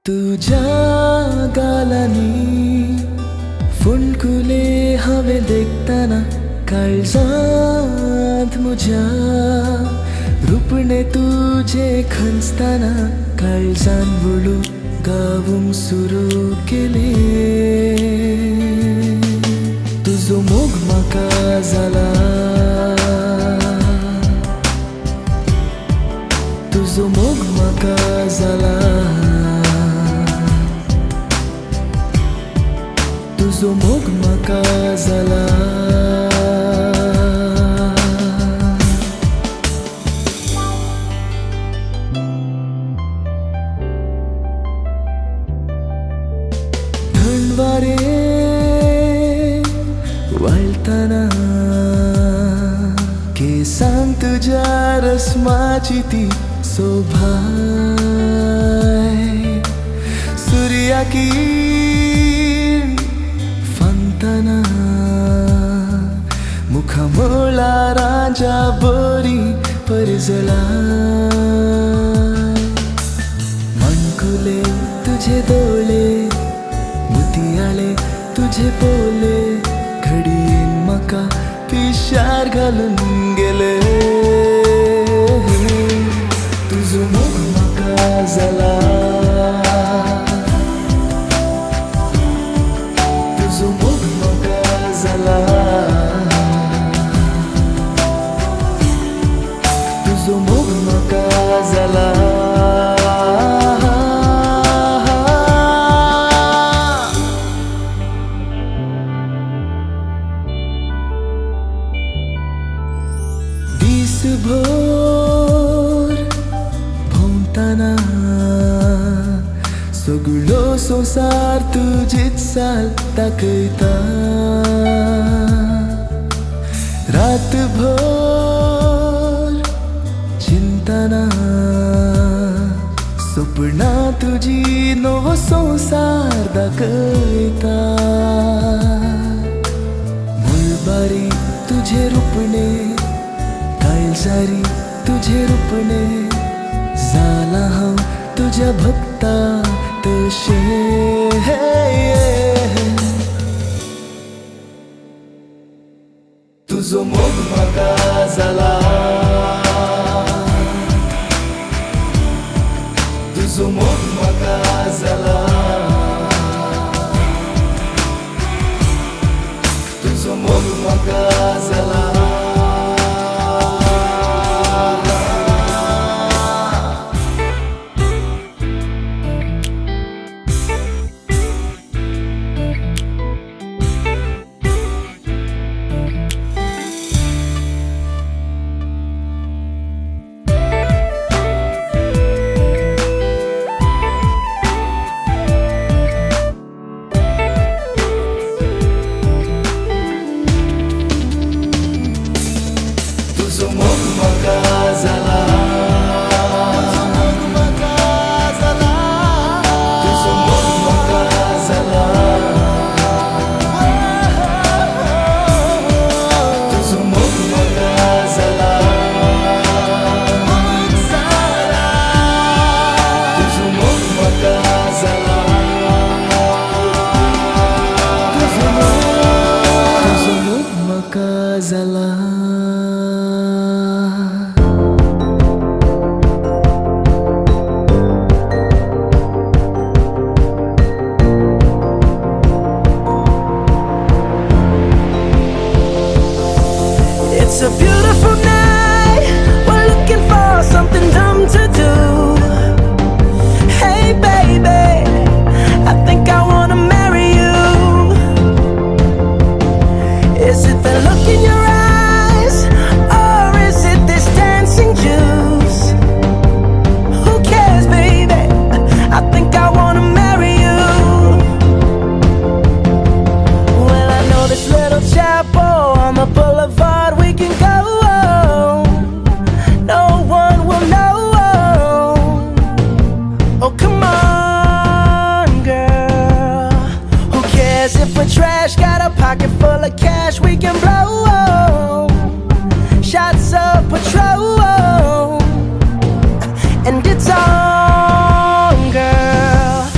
तुझ्या गालांनी फुंडकुले हांवें देखताना काळजांत म्हज्या रुपणे तुझे खंचताना काळजान वळू गावूंक सुरू केले तुजो मोग म्हाका जाला तुजो मोग म्हाका जाला तुजो मोग म्हाका जाला थंड वारे वाळताना केसांत तुझ्या रस्माची ती सोभाय सूर्या किरण फांगताना मुखा म्हळ्यारांच्या बरी परजला मनकुले तुझे दोळे मुतियाळे तुझे बोले घडयेन म्हाका पिशार घालून गेले तुजो मोग म्हाका जाला तुजो मोग म्हाका जाला तुजो मोग म्हाका जाला दिसभर भोंवताना सगळो संवसार तुजीच साल दाखयता रातभर चिंतना सपनां तुजी नवो संवसार दाखयता मुळबारी तुझे रुपणे काळजारी तुझे रुपणे जाला हांव तुझ्या भक्ता तशें तुजो मोग म्हाका जाला तुजो मोग म्हाका जाला तुजो मोग म्हाका जाला तुजो मोग म्हाका जाला तुजो मोग म्हाका जाला तुजो मोग म्हाका जाला तुजो मोग म्हाका जाला तुजो मोग म्हाका जाला It's a beautiful night. We're looking for something dumb to do. Hey, baby, I think I wanna marry you. Is it the look in your eyes, or is it this dancing juice? Who cares, baby? I think I wanna marry you. Well, I know this little chapel on the boulevard we can go. No one will know. Oh, come on, girl. Who cares if we're trash? Got a pocket full of cash we can blow. Shots of Patrol, and it's on, girl.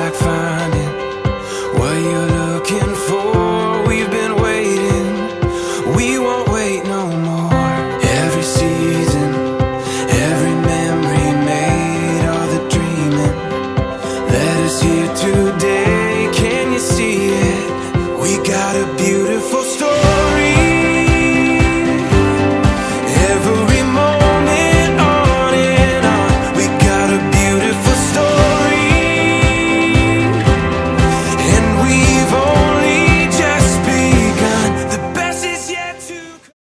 like finding what you're looking for. We've been waiting, we won't wait no more. Every season, every memory made, all the dreaming led us here today. Can you see it? We got a beautiful story. Every moment on and on, we got a beautiful story. And we've only just begun. The best is yet to come.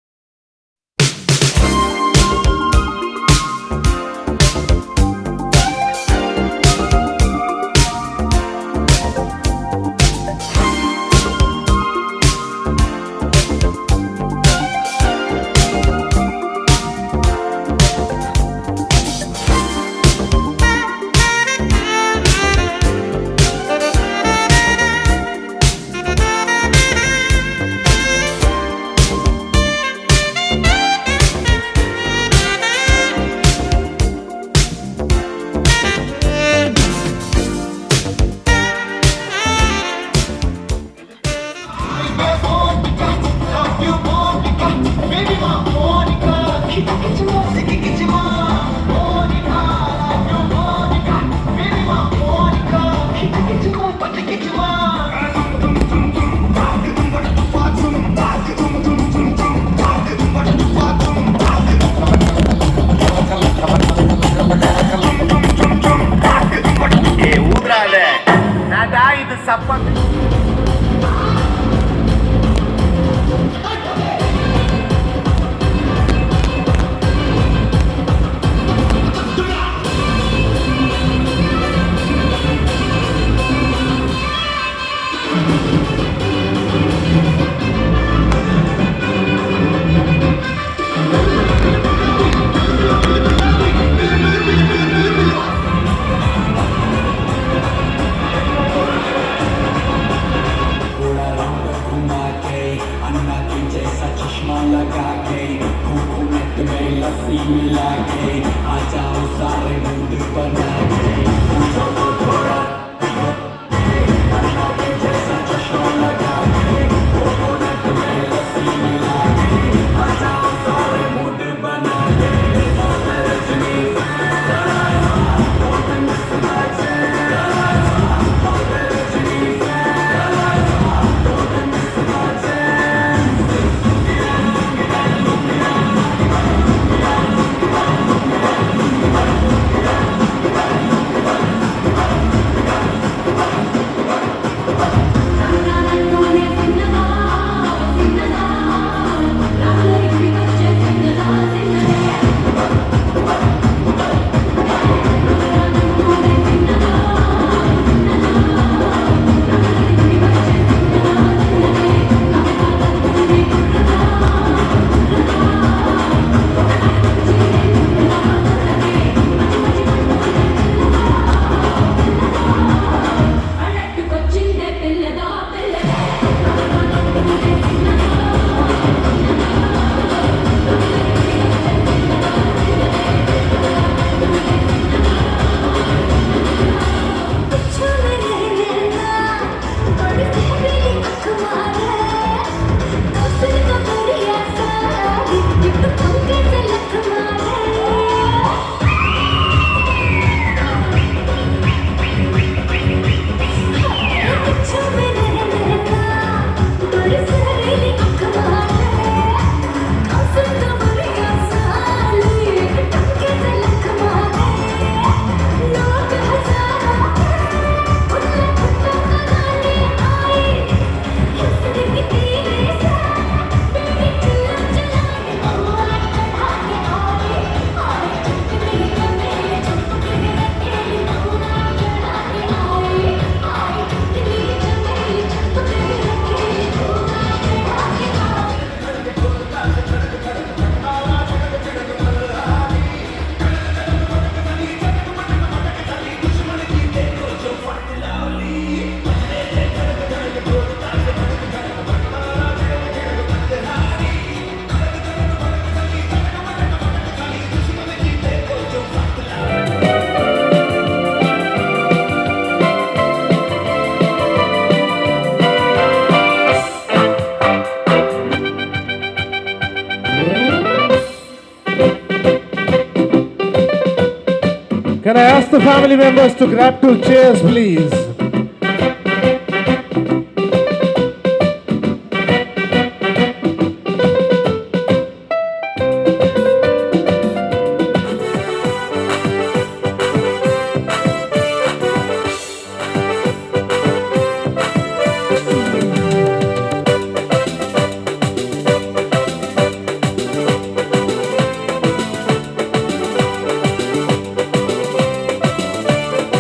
the family members to grab 2 chairs, please.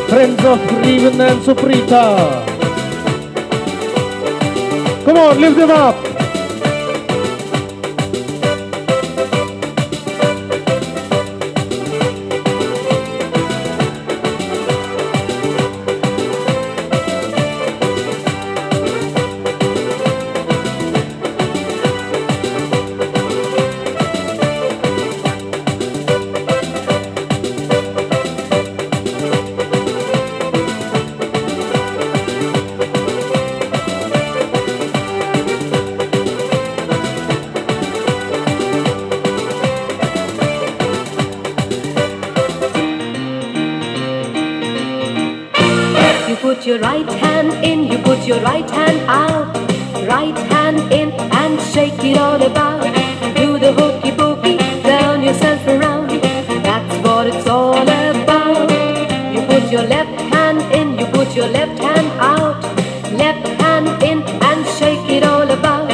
Friends of Revan and Suprita. Come on, lift them up. You put your right hand in, you put your right hand out. Right hand in and shake it all about. Do the hokey pokey, turn yourself around. That's what it's all about. You put your left hand in, you put your left hand out. Left hand in and shake it all about.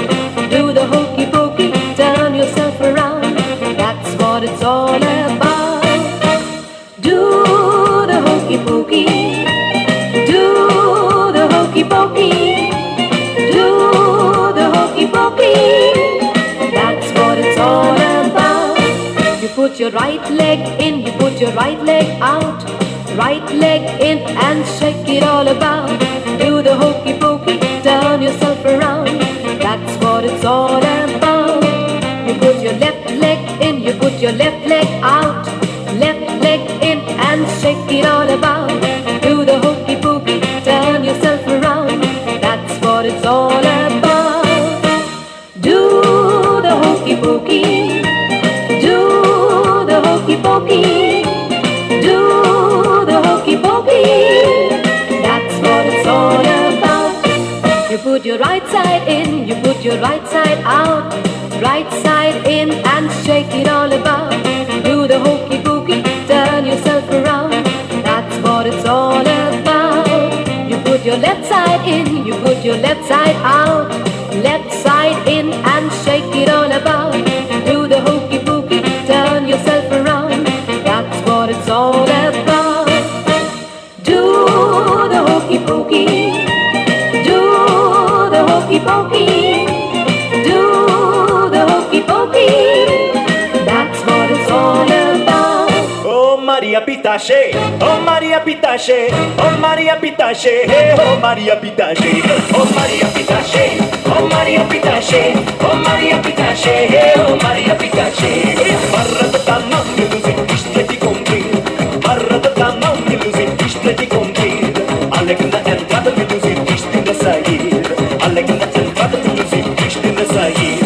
Do the hokey pokey, turn yourself around. That's what it's all about. Do the hokey pokey. Do the hokey pokey. Do the hokey pokey. That's what it's all about. You put your right leg in, you put your right leg out. Right leg in and shake it all about. Do the hokey pokey, turn yourself around. That's what it's all about. You put your left leg in, you put your left leg out. Left leg in and shake it all about. Do the hokey pokey, turn yourself around. That's what it's all about. Do the hokey pokey. Do the hokey pokey. Do the hokey pokey. That's what it's all about. You put your right side in, you put your right side out. Right side in and shake it all about. Do the hokey pokey, turn yourself around. That's what it's all about. You put your left side in, you put your left side out. Left side in and shake it all about. Do the hokey pokey, turn yourself around. That's what it's all about. Do the hokey pokey. Do the hokey pokey. Do the hokey pokey. That's what it's all about. Oh Maria Pitache, oh Maria Pitache, oh Maria Pitache, hey, oh Maria Pitache, oh Maria Pitache, oh Maria Pitache, oh Maria Pitache, hey, oh Maria Pitache. Marrata non illusi, istleti konti, marrata non illusi, istleti konti. Alekna entrada illusi, istina sair. Alekna entrada illusi, istina sair.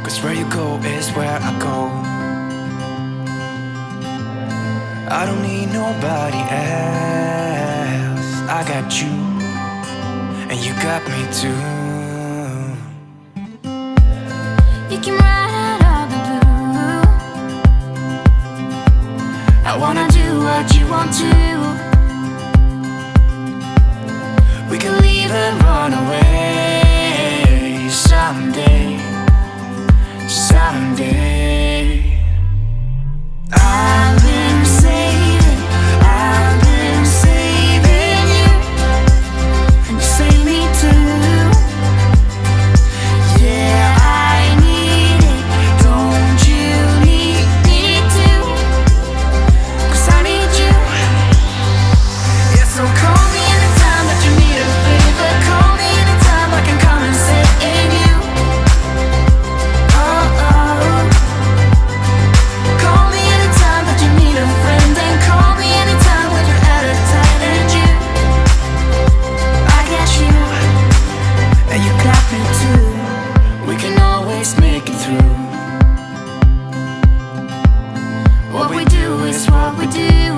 'cause where you go is where I go. I don't need nobody else. I got you, and you got me too. You came right out of the blue. I wanna do what you want to. We can leave and run away someday, someday. I've been saving you, and you save me too. Yeah, I need it, don't you need it too? 'Cause I need you. Yeah, so call me anytime that you need a favor. Call me anytime I can come and sit in you. Oh, oh. Call me anytime that you need a friend, and call me anytime when you're at a tight end. I got you, And you got me too. we can always make it through. What we do is what we do.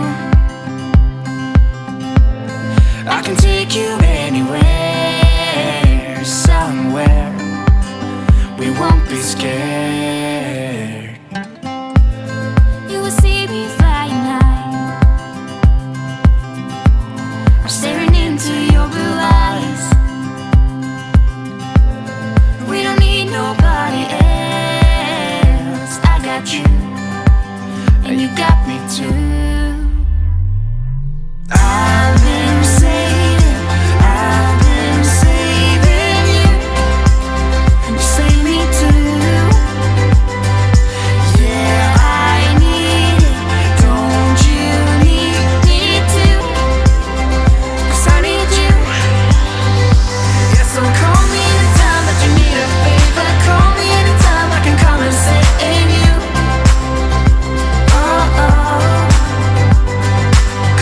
I can take you anywhere, somewhere. We won't be scared. You will see me flying high. I'm staring into your blue eyes. We don't need nobody else. I got you, and you got me too. I've been saving you, and you save me too. Yeah, I need it, don't you need it too? 'Cause I need you. Yeah, so call me anytime that you need a favor. Call me anytime I can come and sit in you. Oh, oh.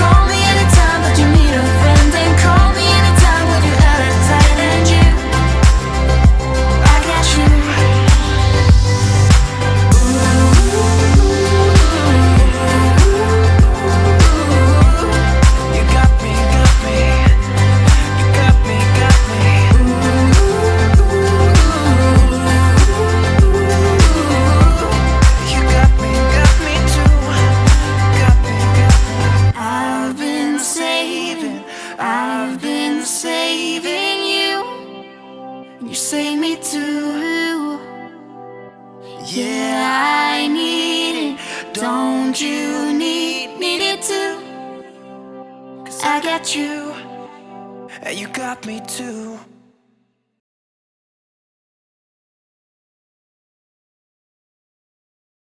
Call me anytime that you need a friend, and call me anytime when you're at a tight end. I got you. You got me, got me. You got me, got me. You got me too. Got me, got me. I've been saving you, and you save me too. Yeah, I need it, don't you need it too? 'Cause I got you, And you got me too.